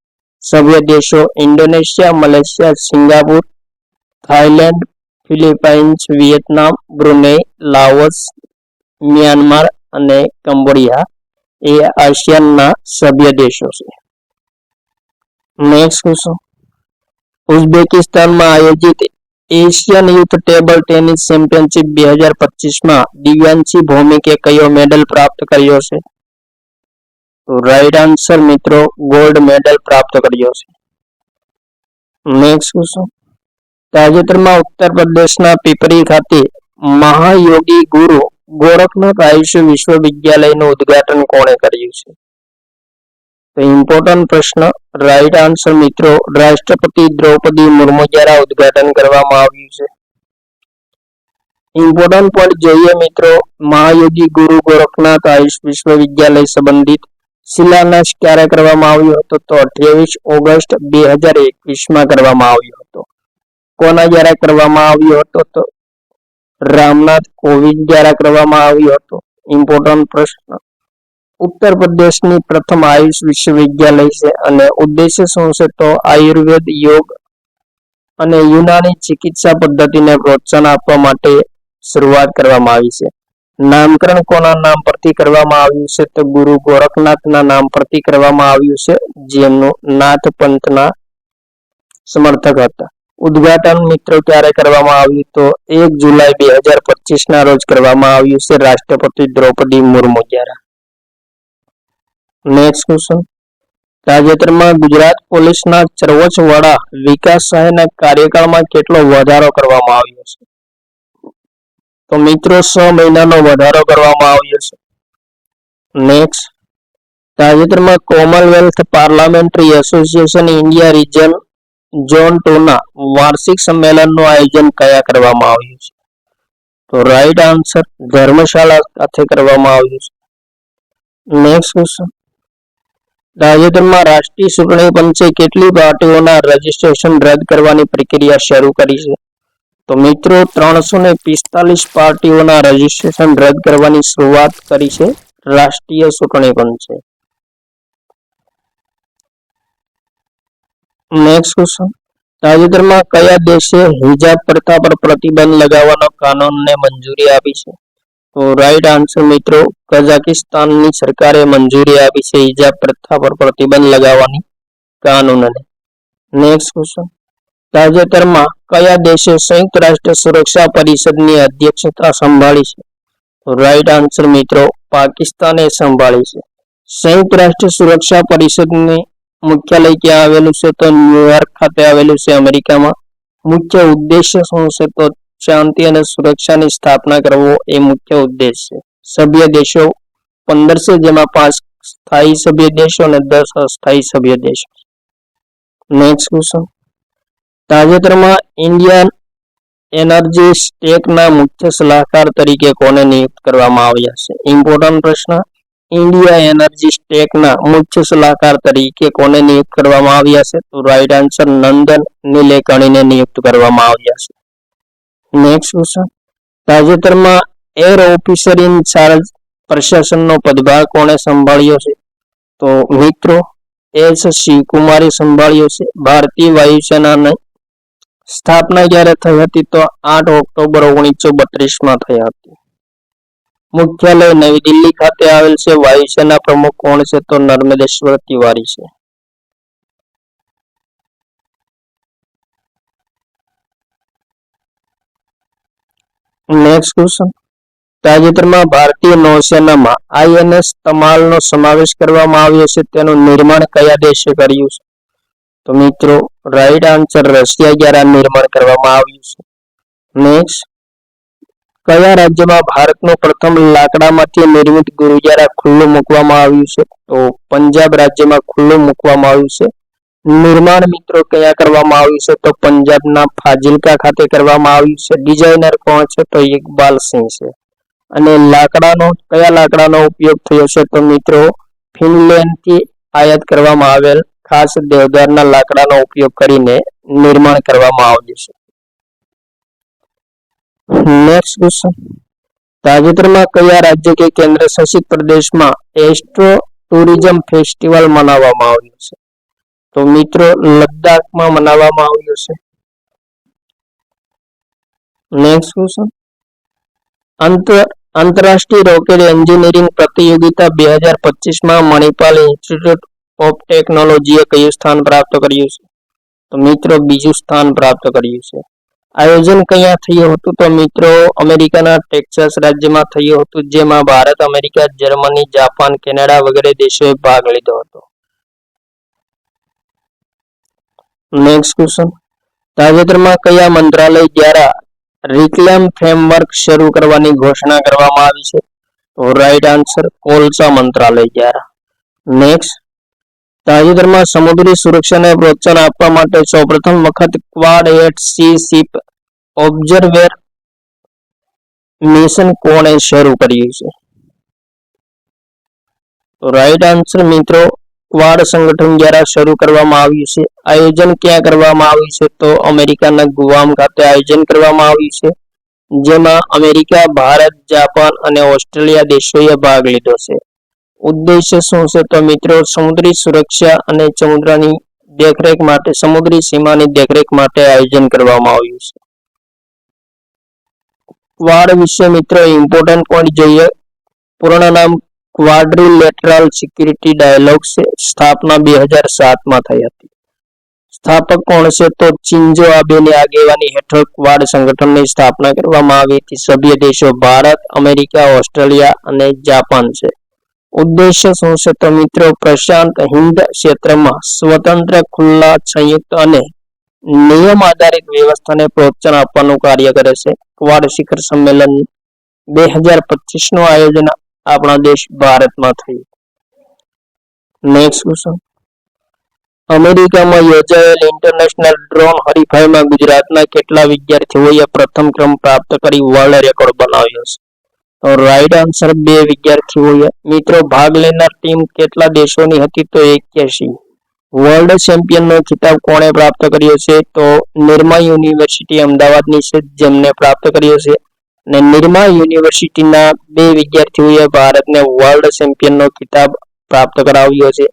સભ્ય દેશો Indonesia, Malaysia, Singapore, Thailand, Philippines, Vietnam, Brunei, Laos, Myanmar અને કંબોડિયા એ આસિયાનના સભ્ય દેશો છે. નેક્સ્ટ ક્વેશ્ચન, ઉઝબેકિસ્તાનમાં આયોજિત Asian youth table tennis championship 2025માં દિવ્યાંશી ભૌમિકે કયો મેડલ પ્રાપ્ત કર્યો છે? તો રાઈટ આન્સર મિત્રો ગોલ્ડ મેડલ પ્રાપ્ત કર્યો છે. નેક્સ્ટ ક્વેશ્ચન, તાજેતરમાં ઉત્તર પ્રદેશના પીપરી ખાતે મહાયોગી ગુરુ ગોરખનાથ આયુષ વિશ્વવિદ્યાલયનું ઉદ્ઘાટન કોણે કર્યું છે? તો ઇમ્પોર્ટન્ટ પ્રશ્ન. રાઈટ આન્સર મિત્રો રાષ્ટ્રપતિ દ્રૌપદી મુર્મુ દ્વારા ઉદ્ઘાટન કરવામાં આવ્યું છે. ઇમ્પોર્ટન્ટ પોઈન્ટ જોઈએ મિત્રો. મહાયોગી ગુરુ ગોરખનાથ આયુષ વિશ્વવિદ્યાલય સંબંધિત શિલાન્યાસ ક્યારે કરવામાં આવ્યો હતો? તો 28 ઓગસ્ટ 2021માં કરવામાં આવ્યો હતો. કોના દ્વારા કરવામાં આવ્યો હતો? તો રામનાથ કોવિંદ દ્વારા કરવામાં આવ્યો હતો. ઇમ્પોર્ટન્ટ પ્રશ્ન. ઉત્તર પ્રદેશની પ્રથમ આયુષ વિશ્વવિદ્યાલય છે અને ઉદ્દેશ્ય શું છે? તો આયુર્વેદ, યોગ અને યુનાની ચિકિત્સા પદ્ધતિને પ્રોત્સાહન આપવા માટે શરૂઆત કરવામાં આવી છે. નામકરણ કોના નામ પરથી કરવામાં આવ્યું છે? તો ગુરુ ગોરખનાથના નામ પરથી કરવામાં આવ્યું છે, જેમનું નાથ પંથના સમર્થક હતા. ઉદ્ઘાટન મિત્રો ક્યારે કરવામાં આવ્યું? તો 1 જુલાઈ 2025ના રોજ કરવામાં આવ્યું છે રાષ્ટ્રપતિ દ્રૌપદી મુર્મુ દ્વારા. નેક્સ્ટ ક્વેશ્ચન, તાજેતરમાં ગુજરાત પોલીસના સર્વોચ્ચ વડા વિકાસ સહાયના કાર્યકાળમાં કેટલો વધારો કરવામાં આવ્યો છે? તો મિત્રો 6 મહિનાનો વધારો કરવામાં આવ્યો છે. નેક્સ્ટ, તાજેતરમાં Commonwealth parliamentary association India region zone 2ના વાર્ષિક સંમેલનનું આયોજન કયા કરવામાં આવ્યું છે? તો રાઈટ આન્સર ધર્મશાળા ખાતે કરવામાં આવ્યું છે. નેક્સ્ટ ક્વેશ્ચન, તાજેતરમાં રાષ્ટ્રીય ચૂંટણી પંચે કેટલી પાર્ટીઓના રજીસ્ટ્રેશન રદ કરવાની પ્રક્રિયા શરૂ કરી છે? તો મિત્રો 345 પાર્ટીઓના રજીસ્ટ્રેશન રદ કરવાની શરૂઆત કરી છે રાષ્ટ્રીય ચૂંટણી પંચે. નેક્સ્ટ ક્વેશ્ચન, તાજેતરમાં કયા દેશે હિજાબ પ્રથા પર પ્રતિબંધ લગાવવાનો કાનૂનને મંજૂરી આપી છે? તો રાઈટ આન્સર મિત્રો કઝાકિસ્તાનની સરકારે મંજૂરી આપી છે હિજાબ પ્રથા પર પ્રતિબંધ લગાવવાની કાનૂનને. નેક્સ્ટ ક્વેશ્ચન, તાજેતરમાં કયા દેશે સંયુક્ત રાષ્ટ્ર સુરક્ષા પરિષદની અધ્યક્ષતા સંભાળી છે? તો રાઈટ આન્સર મિત્રો પાકિસ્તાને સંભાળી છે. સંયુક્ત રાષ્ટ્ર સુરક્ષા પરિષદની મુખ્યાલય ક્યાં આવેલું છે? તો ન્યુયોર્ક ખાતે આવેલું છે અમેરિકામાં. મુખ્ય ઉદ્દેશ્ય શું છે? તો શાંતિ અને સુરક્ષાની સ્થાપના કરવો એ મુખ્ય ઉદ્દેશ છે. સભ્ય દેશો 15 છે, જેમાં 5 સ્થાયી સભ્ય દેશો અને 10 અસ્થાયી સભ્ય દેશો. નેક્સ્ટ ક્વેશ્ચન, તાજેતરમાં ઇન્ડિયન એનર્જી સ્ટેકના મુખ્ય સલાહકાર તરીકે કોને નિયુક્ત કરવામાં આવ્યા છે? ઇમ્પોર્ટન્ટ પ્રશ્ન. ઇન્ડિયા એનર્જી સ્ટેકના મુખ્ય સલાહકાર તરીકે કોને નિયુક્ત કરવામાં આવ્યા છે? તો રાઈટ આન્સર નંદન નીલેકણીને નિયુક્ત કરવામાં આવ્યા છે. Next question. તાજેતરમાં એર ઓફિસર ઇન ચાર્જ પ્રશાસનનો પદભાર કોણે સંભાળ્યો છે? તો મિત્રો એસ શિવકુમારે સંભાળ્યો છે. ભારતીય વાયુસેનાની સ્થાપના ક્યારે થઈ હતી? તો 8 ઓક્ટોબર 1932માં થઈ હતી. મુખ્યાલય નવી દિલ્હી ખાતે આવેલ છે. વાયુસેના પ્રમુખ કોણ છે? તો નર્મદેશ્વર તિવારી છે. Next question. તાજેતરમાં ભારતીય નૌસેનામાં આઈએનએસ તમાલનો સમાવેશ કરવામાં આવ્યો છે. તેનું નિર્માણ કયા દેશે કર્યું છે? તો મિત્રો રાઈટ આન્સર રશિયા દ્વારા નિર્માણ કરવામાં આવ્યું છે. નેક્સ્ટ. કયા રાજ્યમાં ભારતનું પ્રથમ લાકડામાંથી નિર્મિત ગુરુદ્વારા ખુલ્લું મૂકવામાં આવ્યું છે? તો પંજાબ રાજ્યમાં ખુલ્લું મૂકવામાં આવ્યું છે. નિર્માણ મિત્રો કયા કરવામાં આવ્યું છે? તો પંજાબના ફાજિલકા ખાતે કરવામાં આવ્યું છે. ડિઝાઇનર કોણ છે? તો ઇકબાલ સિંહ છે. અને કયા લાકડાનો ઉપયોગ થયો છે? તો મિત્રો ફિનલેન્ડથી આયાત કરવામાં આવેલ ખાસ દેવદારના લાકડાનો ઉપયોગ કરીને નિર્માણ કરવામાં આવ્યું છે. Next question. તાજેતરમાં કયા રાજ્ય કે કેન્દ્ર શાસિત પ્રદેશમાં એસ્ટ્રો ટુરિઝમ ફેસ્ટિવલ મનાવવામાં આવ્યું છે? તો મિત્રો લદ્દાખમાં મનાવવામાં આવ્યું છે. Next question. આંતરરાષ્ટ્રીય રોકેટ એન્જિનિયરિંગ પ્રતિયોગિતા 2025માં મણિપાલ ઇન્સ્ટિટ્યૂટ ઓફ ટેકનોલોજીએ કયું સ્થાન પ્રાપ્ત કર્યું છે? તો મિત્રો બીજું સ્થાન પ્રાપ્ત કર્યું છે. આયોજન ક્યાં થયું હતું? તો મિત્રો અમેરિકાના ટેક્સાસ રાજ્યમાં થયું હતું, જેમાં Bharat, America, Germany, Japan, Canada વગેરે દેશોએ ભાગ લીધો હતો. Next question. તાજેતરમાં કયા મંત્રાલય દ્વારા રિક્લેમ ફ્રેમવર્ક શરૂ કરવાની ઘોષણા કરવામાં આવી છે? તો રાઈટ આન્સર કોલસા મંત્રાલય દ્વારા. નેક્સ્ટ. તાજેતરમાં સમુદ્રી સુરક્ષાને પ્રોત્સાહન આપવા માટે સૌપ્રથમ વખત Quad at sea ship observer mission કોણે શરૂ કર્યું છે? તો રાઈટ આન્સર મિત્રો ક્વાડ સંગઠન દ્વારા શરૂ કરવામાં આવ્યું છે. આયોજન ક્યાં કરવામાં આવ્યું છે? તો અમેરિકાના ગુઆમ ખાતે આયોજન કરવામાં આવ્યું છે, જેમાં અમેરિકા, ભારત, જાપાન અને ઓસ્ટ્રેલિયા દેશોએ ભાગ લીધો છે. ઉદ્દેશ્ય શું છે? તો મિત્રો સમુદ્રી સુરક્ષા અને સમુદ્રની દેખરેખ માટે, સમુદ્રી સીમાની દેખરેખ માટે આયોજન કરવામાં આવ્યું છે. ક્વાડ વિશે મિત્રો ઇમ્પોર્ટન્ટ પોઈન્ટ જોઈએ. પૂર્ણ નામ ક્વાડ્રિલેટરલ સિક્યુરિટી ડાયલોગ છે. સ્થાપના 2007માં થઈ હતી. સ્થાપક કોણ છે? તો ચિન્ઝો આબેની આગેવાની હેઠળ ક્વાડ સંગઠનની સ્થાપના કરવામાં આવી હતી. સભ્ય દેશો ભારત, અમેરિકા, ઓસ્ટ્રેલિયા અને જાપાન છે. ઉદ્દેશ્ય શું છે? તો મિત્રો પ્રશાંત હિંદ ક્ષેત્રમાં સ્વતંત્ર, ખુલ્લા, સંયુક્ત અને નિયમ આધારિત વ્યવસ્થાને પ્રોત્સાહન આપવાનું કાર્ય કરે છે. ક્વાડ શિખર સંમેલન 2025નું આયોજન આપણા દેશ ભારતમાં થયું. Next question. અમેરિકામાં યોજાયેલ ઇન્ટરનેશનલ ડ્રોન હરીફાઈમાં ગુજરાતના કેટલા વિદ્યાર્થીઓએ પ્રથમ ક્રમ પ્રાપ્ત કરી વર્લ્ડ રેકોર્ડ બનાવ્યો છે? તો રાઈટ આન્સર 2 વિદ્યાર્થીઓએ. મિત્રો ભાગ લેનાર ટીમ કેટલા દેશોની હતી? તો 81. વર્લ્ડ ચેમ્પિયનનો ખિતાબ કોણે પ્રાપ્ત કર્યો છે? તો નિરમા યુનિવર્સિટી અમદાવાદની છે, જેમને પ્રાપ્ત કર્યો છે. અને નિરમા યુનિવર્સિટીના 2 વિદ્યાર્થીઓએ ભારતને વર્લ્ડ ચેમ્પિયનનો ખિતાબ પ્રાપ્ત કરાવ્યો છે,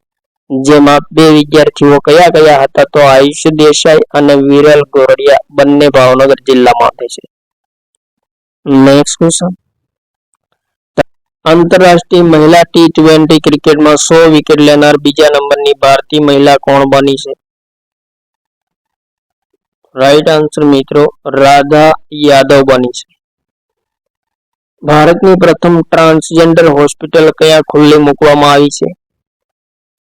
જેમાં 2 વિદ્યાર્થીઓ કયા હતા? તો આયુષ દેસાઈ અને વિરલ ગોરડિયા, બંને ભાવનગર જિલ્લામાં છે. Next question. આંતરરાષ્ટ્રીય મહિલા T20 ક્રિકેટમાં 100 વિકેટ લેનાર બીજા નંબરની ભારતીય મહિલા કોણ બની છે? રાઈટ આન્સર મિત્રો રાધા યાદવ બની છે. ભારતની પ્રથમ ટ્રાન્સજેન્ડર હોસ્પિટલ ક્યાં ખુલ્લી મૂકવામાં આવી છે?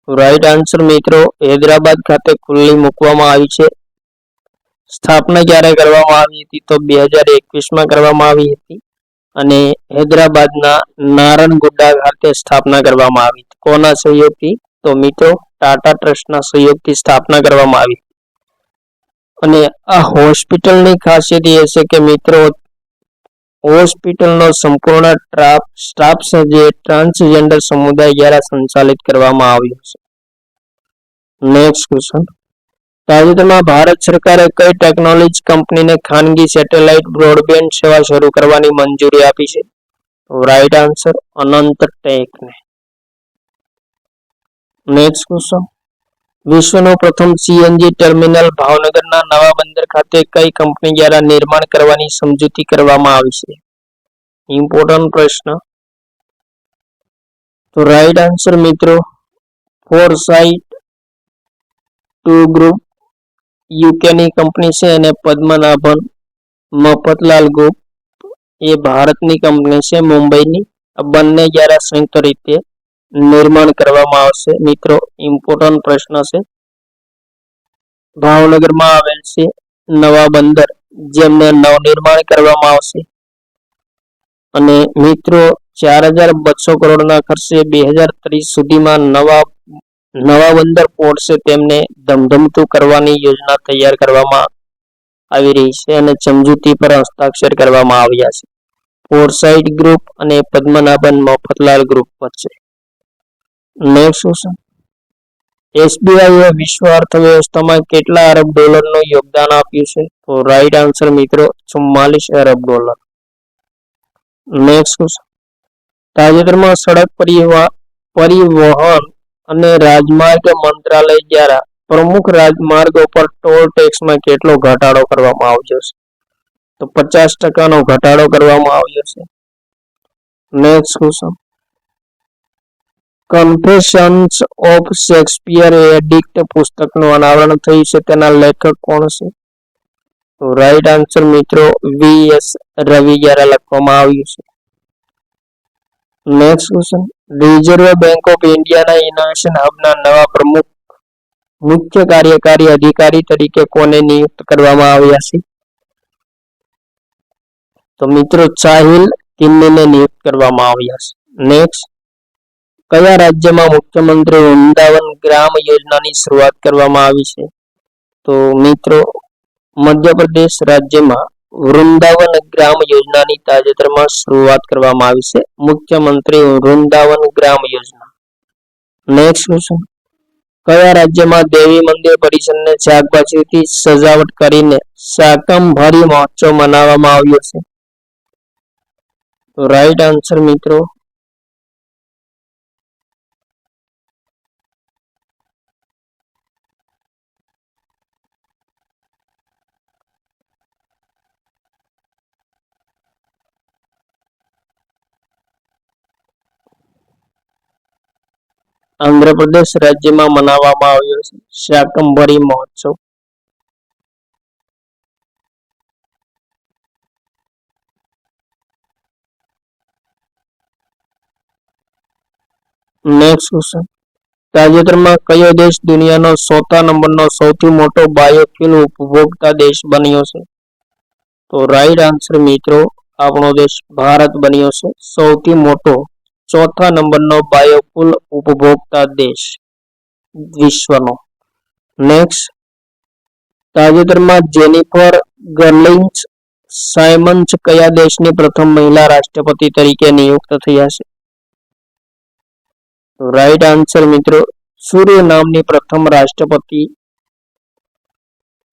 રાઈટ આન્સર મિત્રો હૈદરાબાદ ખાતે ખુલ્લી મૂકવામાં આવી છે. સ્થાપના ક્યારે કરવામાં આવી હતી? તો 2021માં કરવામાં આવી હતી અને હૈદરાબાદના નારણગુડા ખાતે સ્થાપના કરવામાં આવી. કોના સહયોગથી? તો મિત્રો ટાટા ટ્રસ્ટના સહયોગથી સ્થાપના કરવામાં આવી. અને આ હોસ્પિટલની ખાસિયત એ છે કે મિત્રો હોસ્પિટલનો સંપૂર્ણ સ્ટાફ છે જે ટ્રાન્સજેન્ડર સમુદાય દ્વારા સંચાલિત કરવામાં આવ્યો છે. નેક્સ્ટ ક્વેશ્ચન, તાજેતરમાં ભારત સરકારે કઈ ટેકનોલોજી કંપનીને ખાનગી સેટેલાઇટ બ્રોડબેન્ડ સેવા શરૂ કરવાની મંજૂરી આપી છે? રાઈટ આન્સર અનંત ટેકને. નેક્સ્ટ ક્વેશ્ચન, વિશ્વનું પ્રથમ સીએનજી ટર્મિનલ ભાવનગરના નવા બંદર ખાતે કઈ કંપની દ્વારા નિર્માણ કરવાની સમજૂતી કરવામાં આવી છે? ઇમ્પોર્ટન્ટ પ્રશ્ન. તો રાઈટ આન્સર મિત્રો ફોરસાઇટ 2 ગ્રુપ યુકેની કંપની છે અને પદ્મનાભન મફતલાલ ગ્રુપ એ ભારતની કંપની છે મુંબઈની. આ બંને દ્વારા સંયુક્ત રીતે નિર્માણ કરવામાં આવશે. મિત્રો ઇમ્પોર્ટન્ટ પ્રશ્ન છે. ભાવનગરમાં આવેલ છે નવા બંદર જેમને નવનિર્માણ કરવામાં આવશે અને મિત્રો 4200 કરોડના ખર્ચે 2030 સુધીમાં નવા બંદર પોર્ટ છે તેમને ધમધમતું કરવાની યોજના તૈયાર કરવામાં આવી રહી છે અને સમજૂતી પર હસ્તાક્ષર કરવામાં આવ્યા છે ફોરસાઇટ ગ્રુપ અને પદ્મનાભન મફતલાલ ગ્રુપ વચ્ચે. નેક્સ્ટ ક્વેશ્ચન, એસબીઆઈએ વિશ્વ અર્થવ્યવસ્થામાં કેટલા અરબ ડોલરનું યોગદાન આપ્યું છે? તો રાઈટ આન્સર મિત્રો 44 અરબ ડોલર. નેક્સ્ટ ક્વેશ્ચન, તાજેતરમાં સડક પરિવહન અને રાજમાર્ગ મંત્રાલય દ્વારા પ્રમુખ રાજમાર્ગો પર ટોલ ટેક્સમાં કેટલો ઘટાડો કરવામાં આવ્યો છે? તો 50% ઘટાડો કરવામાં આવ્યો છે. Next question, confessions of Shakespeare addict પુસ્તકનું અનાવરણ થયું છે, તેના લેખક કોણ છે? તો રાઈટ આન્સર મિત્રો વી.એસ. રવિ દ્વારા લખવામાં આવ્યું છે. Next question, reserve bank of ઇન્ડિયાના ઇનોવેશન હબના નવા પ્રમુખ મુખ્ય કાર્યકારી અધિકારી તરીકે કોને નિયુક્ત કરવામાં આવ્યા છે? તો મિત્રો સાહિલ કિન્નીને નિયુક્ત કરવામાં આવ્યા છે. નેક્સ્ટ, કયા રાજ્યમાં મુખ્યમંત્રી વૃંદાવન ગ્રામ યોજનાની શરૂઆત કરવામાં આવી છે? તો મિત્રો મધ્યપ્રદેશ રાજ્યમાં વૃંદાવન ગ્રામ યોજનાની તાજેતરમાં શરૂઆત કરવામાં આવી છે, મુખ્યમંત્રી વૃંદાવન ગ્રામ યોજના. નેક્સ્ટ ક્વેશ્ચન, કયા રાજ્યમાં દેવી મંદિર પરિસરને શાકભાજીથી સજાવટ કરીને શાકંભરી મહોત્સવ મનાવવામાં આવ્યો છે? તો રાઈટ આન્સર મિત્રો આંધ્રપ્રદેશ રાજ્યમાં મનાવવામાં આવ્યો છે શાકંભરી મહોત્સવ. નેક્સ્ટ ક્વેશ્ચન, તાજેતરમાં કયો દેશ દુનિયાનો 4થા નંબરનો સૌથી મોટો બાયોફ્યુલ ઉપભોક્તા દેશ બન્યો છે? તો રાઈટ આન્સર મિત્રો આપણો દેશ ભારત બન્યો છે સૌથી મોટો 4થા નંબરનો બાયોફ્યુલ ઉપભોક્તા દેશ વિશ્વનો. નેક્સ્ટ, તાજેતરમાં જેનિફર ગર્લિંચ સાયમન્સ કયા દેશની પ્રથમ મહિલા રાષ્ટ્રપતિ તરીકે નિયુક્ત થયા છે? તો રાઈટ આન્સર મિત્રો સુરિનામની પ્રથમ રાષ્ટ્રપતિ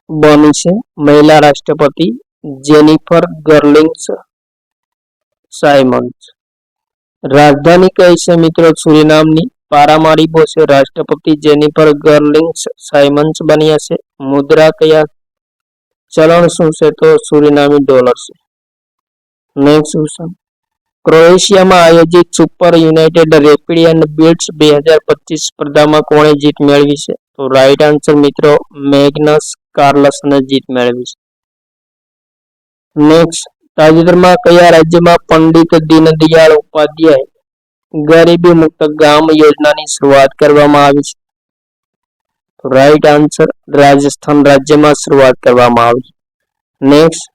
બની છે મહિલા રાષ્ટ્રપતિ જેનિફર ગર્લિંચ સાયમન્સ. રાજધાની કઈ છે મિત્રો સુરિનામની? પારામારીબો છે. રાષ્ટ્રપતિ જેનિફર ગર્લિંચ સાયમન્સ બન્યા છે. મુદ્રા કયા ચલણ શું છે? તો સુરિનામી ડોલર છે. નેક્સ્ટ ક્વેશ્ચન, ક્રોએશિયામાં આયોજિત super United rapid and bits 2025 સ્પર્ધામાં કોણે જીત મેળવી છે? તો રાઈટ આન્સર મિત્રો મેગ્નસ કાર્લસને જીત મેળવી છે. નેક્સ્ટ, તાજેતરમાં કયા રાજ્યમાં પંડિત દીનદયાળ ઉપાધ્યાય ગરીબી મુક્ત ગામ યોજનાની શરૂઆત કરવામાં આવી છે? તો રાઈટ આન્સર રાજસ્થાન રાજ્યમાં શરૂઆત કરવામાં આવી. નેક્સ્ટ,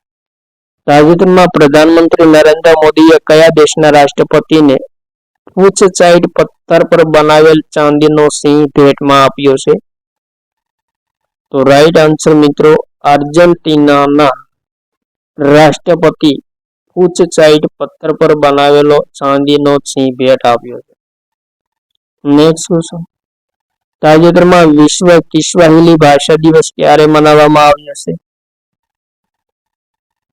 તાજેતરમાં પ્રધાનમંત્રી નરેન્દ્ર મોદીએ કયા દેશના રાષ્ટ્રપતિને પૂછચાઈડ પથ્થર પર બનાવેલ ચાંદીનો સિંહ ભેટમાં આપ્યો છે? તો રાઈટ આન્સર મિત્રો આર્જેન્ટિનાના રાષ્ટ્રપતિ ઉચ્ચ પથ્થર પર બનાવેલો ચાંદીનો સિંહ ભેટ આપ્યો છે. નેક્સ્ટ ક્વેશ્ચન, તાજેતરમાં વિશ્વ કિસ્વાહિલી ભાષા દિવસ ક્યારે મનાવવામાં આવ્યો છે?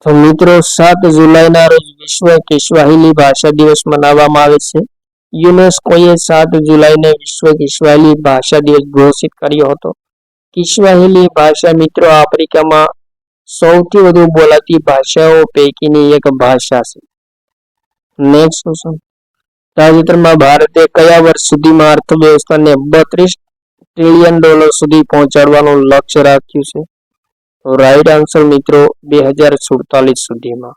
તો મિત્રો 7 જુલાઈના રોજ વિશ્વ કિસ્વાહિલી ભાષા દિવસ મનાવવામાં આવે છે. યુનેસ્કોએ 7 જુલાઈને વિશ્વ કિસ્વાહિલી ભાષા દિવસ ઘોષિત કર્યો હતો. કિસ્વાહિલી ભાષા મિત્રો આફ્રિકામાં સૌથી વધુ બોલાતી ભાષાઓ પૈકીની એક ભાષા છે. નેક્સ્ટ ક્વેશ્ચન, તાજેતરમાં ભારતે કયા વર્ષ સુધીમાં અર્થવ્યવસ્થાને $32 ટ્રિલિયન સુધી પહોંચાડવાનું લક્ષ્ય રાખ્યું છે? તો રાઈટ આન્સર મિત્રો 2047 સુધીમાં.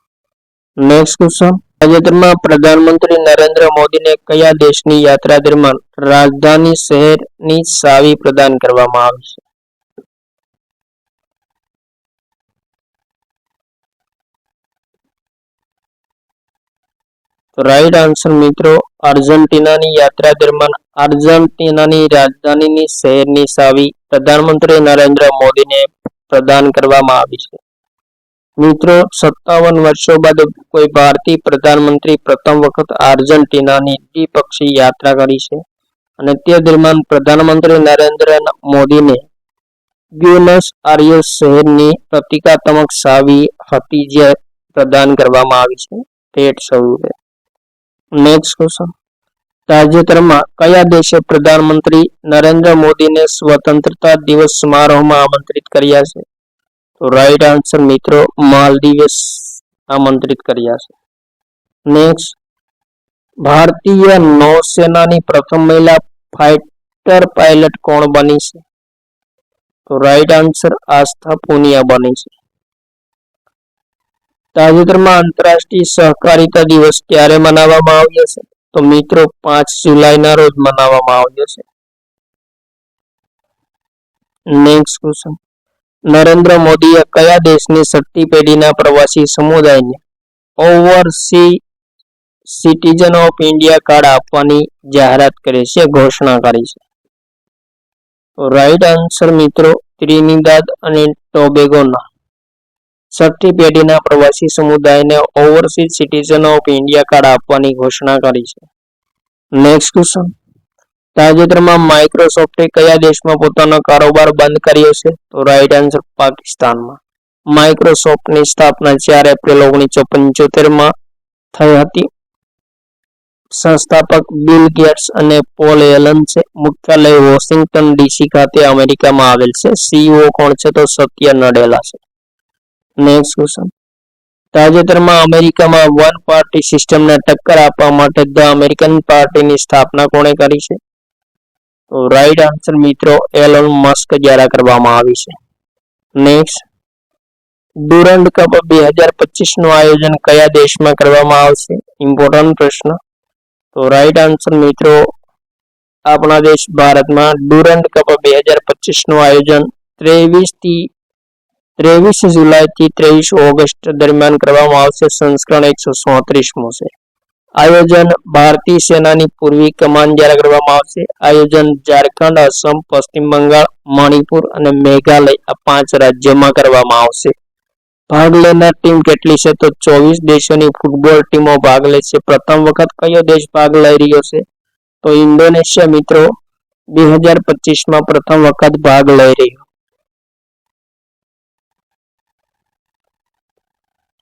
નેક્સ્ટ ક્વેશ્ચન, તાજેતરમાં પ્રધાનમંત્રી નરેન્દ્ર મોદીને કયા દેશની યાત્રા દરમિયાન રાજધાની શહેરની ચાવી પ્રદાન કરવામાં આવી છે? તો રાઈટ આન્સર મિત્રો આર્જેન્ટિનાની યાત્રા દરમિયાન આર્જેન્ટિનાની રાજધાનીની શહેરની ચાવી પ્રધાનમંત્રી નરેન્દ્ર મોદીને પ્રદાન કરવામાં આવી છે. મિત્રો 57 વર્ષો બાદ કોઈ ભારતીય પ્રધાનમંત્રી પ્રથમ વખત આર્જેન્ટિનાની દ્વિપક્ષીય યાત્રા કરી છે અને તે દરમિયાન પ્રધાનમંત્રી નરેન્દ્ર મોદીને બ્યુનસ આયર્સ શહેરની પ્રતિકાત્મક ચાવી હતી જે પ્રદાન કરવામાં આવી છે ભેટ સ્વરૂપે. નેક્સ્ટ ક્વેશ્ચન, તાજેતરમાં કયા દેશે પ્રધાનમંત્રી નરેન્દ્ર મોદીને સ્વતંત્રતા દિવસ સમારોહમાં આમંત્રિત કર્યા છે? તો રાઈટ આન્સર મિત્રો માલદીવ્સ આમંત્રિત કર્યા છે. નેક્સ્ટ, ભારતીય નૌસેનાની પ્રથમ મહિલા ફાઇટર પાયલટ કોણ બની છે? તો રાઈટ આન્સર આસ્થા પુનિયા બની છે. તાજેતરમાં આંતરરાષ્ટ્રીય સહકારિતા દિવસ ક્યારે મનાવવામાં આવ્યો છે? તો મિત્રો 5 જુલાઈના રોજ મનાવવામાં આવ્યો છે. નેક્સ્ટ ક્વેશ્ચન, નરેન્દ્ર મોદીએ કયા દેશની 6ઠ્ઠી પેઢીના પ્રવાસી સમુદાયને ઓવરસી સિટીઝન ઓફ ઇન્ડિયા કાર્ડ આપવાની જાહેરાત કરી છે, ઘોષણા કરી છે? તો રાઈટ આન્સર મિત્રો ત્રિનિદાદ અને ટોબેગોના 6ઠ્ઠી પેઢીના પ્રવાસી સમુદાયને overseas citizen of India card આપવાની ઘોષણા કરી છે. નેક્સ્ટ ક્વેશ્ચન, તાજેતરમાં માઇક્રોસોફ્ટે કયા દેશમાં પોતાનો કારોબાર બંધ કર્યો છે? તો રાઈટ આન્સર પાકિસ્તાનમાં. માઇક્રોસોફ્ટની સ્થાપના 4 એપ્રિલ 1975માં થઈ હતી. સંસ્થાપક બિલ ગેટ્સ અને પોલ એલન છે. મુખ્યાલય વોશિંગ્ટન ડીસી ખાતે અમેરિકામાં આવેલ છે. સીઈઓ કોણ છે? તો સત્ય નડેલા છે. નેક્સ્ટ ક્વેશ્ચન, તાજેતરમાં અમેરિકામાં વન પાર્ટી સિસ્ટમને ટક્કર આપવા માટે ધ અમેરિકન પાર્ટીની સ્થાપના કોણે કરી છે? તો રાઈટ આન્સર મિત્રો એલોન મસ્ક દ્વારા કરવામાં આવી છે. નેક્સ્ટ, ડુરન્ડ કપ 2025 નું આયોજન કયા દેશમાં કરવામાં આવશે? ઇમ્પોર્ટન્ટ પ્રશ્ન. તો રાઈટ આન્સર મિત્રો આપણા દેશ ભારતમાં ડુરન્ડ કપ 2025 નું આયોજન 23 જુલાઈથી 23 ઓગસ્ટ દરમિયાન કરવામાં આવશે. સંસ્કરણ 134 છે. આયોજન ભારતીય સેનાની પૂર્વી કમાન દ્વારા કરવામાં આવશે. આયોજન ઝારખંડ, અસમ, પશ્ચિમ બંગાળ, મણિપુર અને મેઘાલય આ 5 રાજ્યોમાં કરવામાં આવશે. ભાગ લેનાર ટીમ કેટલી છે? તો 24 દેશોની ફૂટબોલ ટીમો ભાગ લે છે. પ્રથમ વખત કયો દેશ ભાગ લઈ રહ્યો છે? તો ઇન્ડોનેશિયા મિત્રો 2025માં પ્રથમ વખત ભાગ લઈ રહ્યો.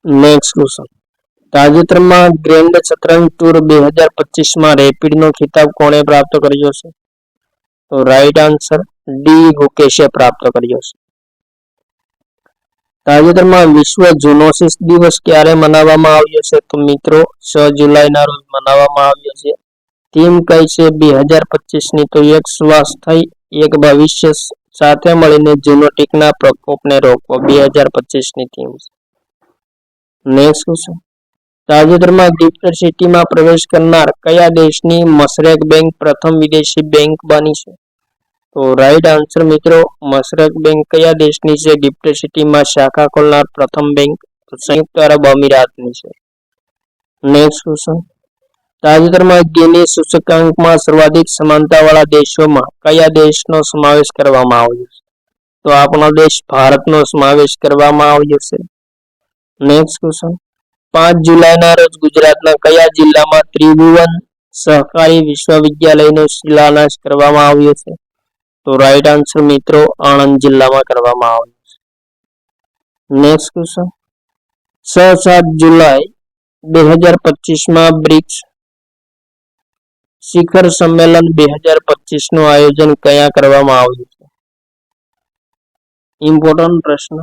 નેક્સ્ટ ક્વેશ્ચન, તાજેતરમાં ગ્રેન્ડ શતરંજ ટૂર 2025માં રેપિડનો ખિતાબ કોણે પ્રાપ્ત કર્યો છે? તો રાઈટ આન્સર ડી ગુકેશે પ્રાપ્ત કર્યો છે. તાજેતરમાં વિશ્વ ઝૂનોસિસ દિવસ ક્યારે મનાવવામાં આવ્યો છે? તો મિત્રો 6 જુલાઈના રોજ મનાવવામાં આવ્યો છે. થીમ કઈ છે 2025ની? તો એક સ્વાસ્થ્ય એક ભવિષ્ય સાથે મળીને ઝૂનોટિકના પ્રકોપને રોકવો 2025ની થીમ છે. નેક્સ્ટ ક્વેશ્ચન, તાજેતરમાં ગિફ્ટ સિટીમાં પ્રવેશ કરનાર કયા દેશની મશરેક બેંક પ્રથમ વિદેશી બેંક બની છે? તો રાઈટ આન્સર મિત્રો મશરેક બેંક કયા દેશની છે? ગિફ્ટ સિટીમાં શાખા ખોલનાર પ્રથમ બેંક સંયુક્ત અરબ અમીરાતની છે. નેક્સ્ટ ક્વેશ્ચન, તાજેતરમાં ગિની સૂચકાંકમાં સર્વાધિક સમાનતાવાળા દેશોમાં કયા દેશનો સમાવેશ કરવામાં આવ્યો છે? તો આપણો દેશ ભારતનો સમાવેશ કરવામાં આવ્યો છે. નેક્સ્ટ ક્વેશ્ચન, 5 જુલાઈના રોજ ગુજરાતના કયા જિલ્લામાં ત્રિભુવન સહકારી વિશ્વવિદ્યાલયનો શિલાન્યાસ કરવામાં આવ્યો છે? તો રાઈટ આન્સર મિત્રો આણંદ જિલ્લામાં કરવામાં આવ્યો છે. નેક્સ્ટ ક્વેશ્ચન, 6-7 જુલાઈ 2025માં બ્રિક્સ શિખર સંમેલન 2025 નું આયોજન ક્યાં કરવામાં આવ્યું છે? ઇમ્પોર્ટન્ટ પ્રશ્ન.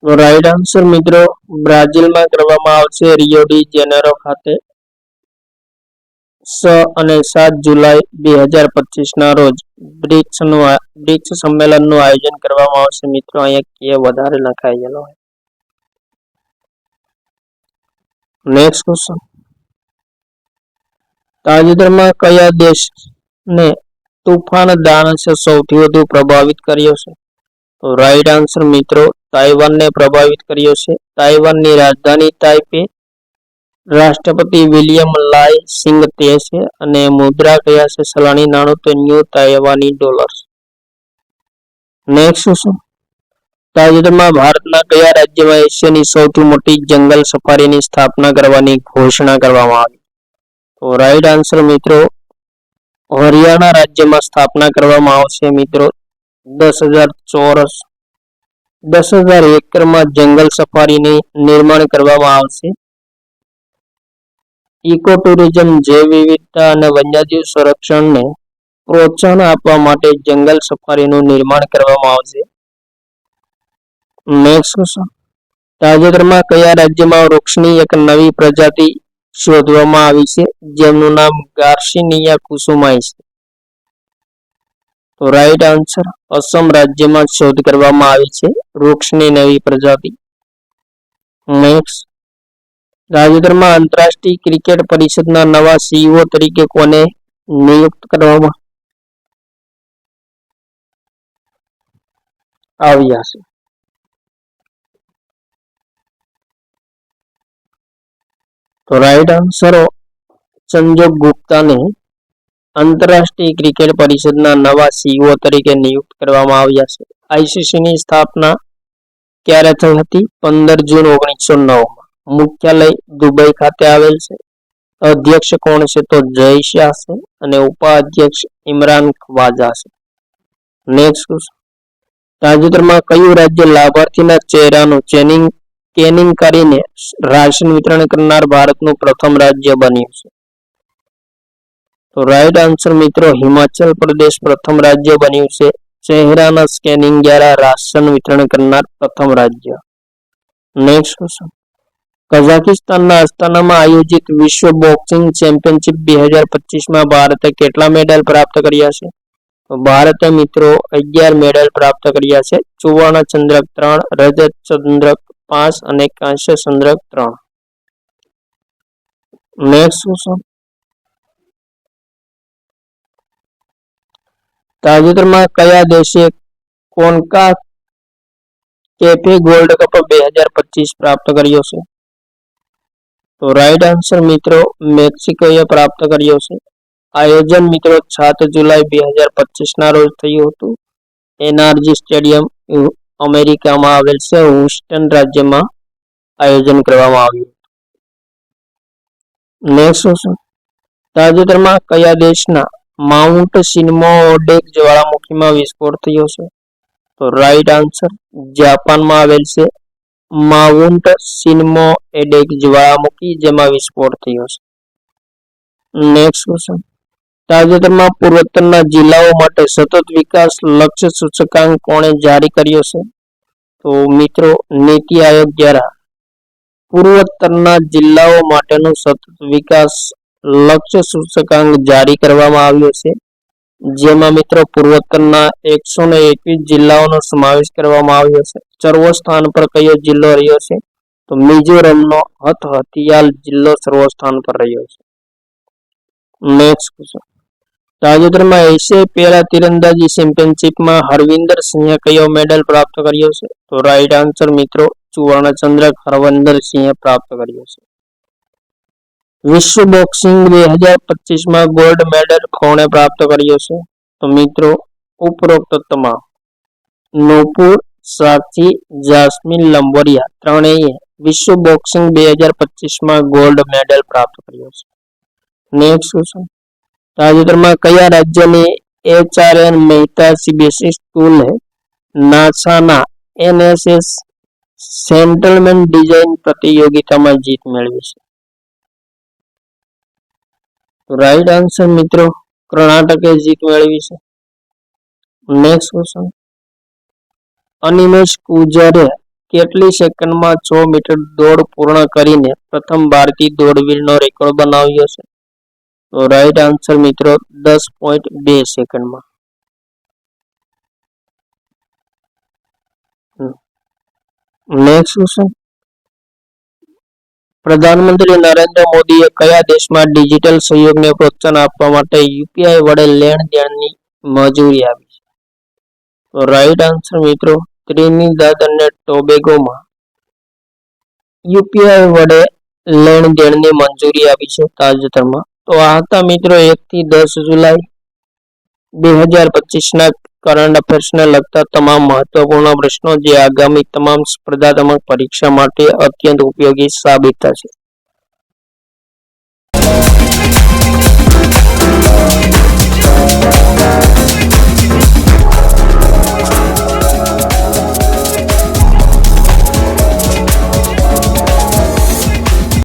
રાઈટ આન્સર મિત્રો બ્રાઝિલમાં કરવામાં આવશે, રિયો ડી જેનેરો ખાતે 6 અને 7 જુલાઈ 2025 ના રોજ બ્રિક્સ સંમેલનનું આયોજન કરવામાં આવશે. મિત્રો અહીંયા કે વધારે લખાયેલો હોય. નેક્સ્ટ ક્વેશ્ચન, તાજેતરમાં કયા દેશને તુફાન દાનસે સૌથી વધુ પ્રભાવિત કર્યો છે? તો રાઈટ આન્સર મિત્રો તાઇવાનને પ્રભાવિત કર્યો છે. તાઇવાનની રાજધાની તાઇપે, રાષ્ટ્રપતિ વિલિયમ લાય સિંગ તે છે અને મુદ્રા કયા છે? સલાણી નાણું તો ન્યૂ તાઇવાની ડોલર્સ. નેક્સ્ટ ક્વેશ્ચન, તાજેતરમાં ભારતના કયા રાજ્યમાં એશિયાની સૌથી મોટી જંગલ સફારીની સ્થાપના કરવાની ઘોષણા કરવામાં આવી? તો રાઈટ આન્સર મિત્રો હરિયાણા રાજ્યમાં સ્થાપના કરવામાં આવશે. મિત્રો 10,000 એકરમાં જંગલ સફારીની નિર્માણ કરવામાં આવશે. ઇકો ટુરિઝમ, જૈવ વિવિધતા અને વન્યજીવ સંરક્ષણને પ્રોત્સાહન આપવા માટે જંગલ સફારીનું નિર્માણ કરવામાં આવશે. નેક્સ્ટ ક્વેશ્ચન, તાજેતરમાં કયા રાજ્યમાં વૃક્ષની એક નવી પ્રજાતિ શોધવામાં આવી છે જેમનું નામ ગાર્સિનિયા કુસુમાઈ છે? તો રાઈટ આન્સર અસમ રાજ્યમાં શોધ કરવામાં આવી છે વૃક્ષની નવી પ્રજાતિ. નેક્સ્ટ, તાજેતરમાં આંતરરાષ્ટ્રીય ક્રિકેટ પરિષદના નવા સીઈઓ તરીકે કોને નિયુક્ત કરવામાં આવ્યા છે? તો રાઈટ આન્સર સંજોગ ગુપ્તાને આંતરરાષ્ટ્રીય ક્રિકેટ પરિષદના નવા સીઈઓ તરીકે નિયુક્ત કરવામાં આવ્યા છે. આઈસીસીની સ્થાપના ક્યારે થઈ હતી? 15 જૂન 1909. મુખ્યાલય દુબઈ ખાતે આવેલ છે. અધ્યક્ષ કોણ છે? તો જય શાહ છે અને ઉપાધ્યક્ષ ઇમરાન ખ્વાજા છે. નેક્સ્ટ ક્વેશ્ચન, તાજેતરમાં કયું રાજ્ય લાભાર્થીના ચહેરાનું સ્કેનિંગ કરીને રાશન વિતરણ કરનાર ભારતનું પ્રથમ રાજ્ય બન્યું છે? તો રાઈટ આન્સર મિત્રો હિમાચલ પ્રદેશ પ્રથમ રાજ્ય બન્યું છે ચહેરાના સ્કેનિંગ દ્વારા રાશન વિતરણ કરનાર પ્રથમ રાજ્ય. નેક્સ્ટ ક્વેશ્ચન, કઝાકિસ્તાનના અસ્તાનામાં આયોજિત વિશ્વ બોક્સિંગ ચેમ્પિયનશિપ 2025માં ભારતે કેટલા મેડલ પ્રાપ્ત કર્યા છે? તો ભારતે મિત્રો 11 મેડલ પ્રાપ્ત કર્યા છે. સુવર્ણ ચંદ્રક 3, રજત ચંદ્રક 5 અને કાંસ્ય ચંદ્રક 3. નેક્સ્ટ ક્વેશ્ચન, તાજેતરમાં કયા દેશે કોન્કા કેફે ગોલ્ડ કપ 2025 પ્રાપ્ત કર્યો છે? તો રાઈટ આન્સર મિત્રો મેક્સિકોએ પ્રાપ્ત કર્યો છે. આયોજન મિત્રો 7 જુલાઈ 2025 ના રોજ થયું હતું. એનઆરજી સ્ટેડિયમ અમેરિકામાં આવેલ છે. હ્યુસ્ટન રાજ્યમાં આયોજન કરવામાં આવ્યું. નેક્સ્ટ ક્વેશ્ચન, તાજેતરમાં કયા દેશના માઉન્ટ સિનમોડેક જ્વાળામુખીમાં વિસ્ફોટ થયો છે? તો રાઈટ આન્સર જાપાનમાં આવેલ છે માઉન્ટ સિનમોડેક જ્વાળામુખી જેમાં વિસ્ફોટ થયો છે. નેક્સ્ટ ક્વેશ્ચન, તાજેતરમાં પૂર્વોત્તરના જિલ્લાઓ માટે સતત વિકાસ લક્ષ્ય સૂચકાંક કોણે જારી કર્યો છે? તો મિત્રો નીતિ આયોગ દ્વારા પૂર્વોત્તરના જિલ્લાઓ માટેનું સતત વિકાસ લક્ષ્ય સૂચકાંક જારી કરવામાં આવ્યો છે જેમાં મિત્રો પૂર્વોત્તરના 121 જિલ્લાઓનો સમાવેશ કરવામાં આવ્યો છે. સર્વ સ્થાન પર કયો જિલ્લો રહ્યો છે? તો મિઝોરમનો હથિયાલ જિલ્લો સર્વ સ્થાન પર રહ્યો છે. નેક્સ્ટ ક્વેશ્ચન, તાજેતરમાં એશિયાઈ પેરા તીરંદાજી ચેમ્પિયનશિપમાં હરવિંદર સિંહે કયો મેડલ પ્રાપ્ત કર્યો છે? તો રાઈટ આન્સર મિત્રો સુવર્ણચંદ્રક હરવિંદર સિંહે પ્રાપ્ત કર્યો છે. વિશ્વ બોક્સિંગ 2025માં ગોલ્ડ મેડલ કોણે પ્રાપ્ત કર્યો છે? તો મિત્રો ઉપરોક્ત તમામ નૂપુર, સાક્ષી, જાસ્મીન લંબોરિયા ત્રણેય વિશ્વ બોક્સિંગ 2025માં ગોલ્ડ મેડલ પ્રાપ્ત કર્યો છે. નેક્સ્ટ ક્વેશ્ચન, તાજેતરમાં કયા રાજ્યની HRN મહેતા સીબીએસઈ સ્કૂલે નાસાના NSS સેટલમેન્ટ ડિઝાઇન પ્રતિયોગિતામાં જીત મેળવી છે? રાઈટ આન્સર મિત્રો કર્ણાટકે જીત મેળવી છે. નેક્સ્ટ ક્વેશ્ચન, અનિમેશ ગુજરે કેટલી સેકન્ડમાં 6 મીટર દોડ પૂર્ણ કરીને પ્રથમ ભારતીય દોડવીરનો રેકોર્ડ બનાવ્યો છે? તો રાઈટ આન્સર મિત્રો 10.2 સેકન્ડમાં. નેક્સ્ટ ક્વેશ્ચન, પ્રધાનમંત્રી નરેન્દ્ર મોદીએ કયા દેશમાં ડિજિટલ સહયોગને પ્રોત્સાહન આપવા માટે યુપીઆઈ વડે લેણ દેણની મંજૂરી આપી છે? તો રાઈટ આન્સર મિત્રો ત્રિનિદાદ અને ટોબેગોમાં યુપીઆઈ વડે લેણ દેણની મંજૂરી આપી છે તાજેતરમાં. તો આ હતા મિત્રો 1 થી 10 જુલાઈ 2025ના કરંટ અફેર્સને લગતા તમામ મહત્વપૂર્ણ પ્રશ્નો જે આગામી તમામ સ્પર્ધાત્મક પરીક્ષા માટે અત્યંત ઉપયોગી સાબિત થશે.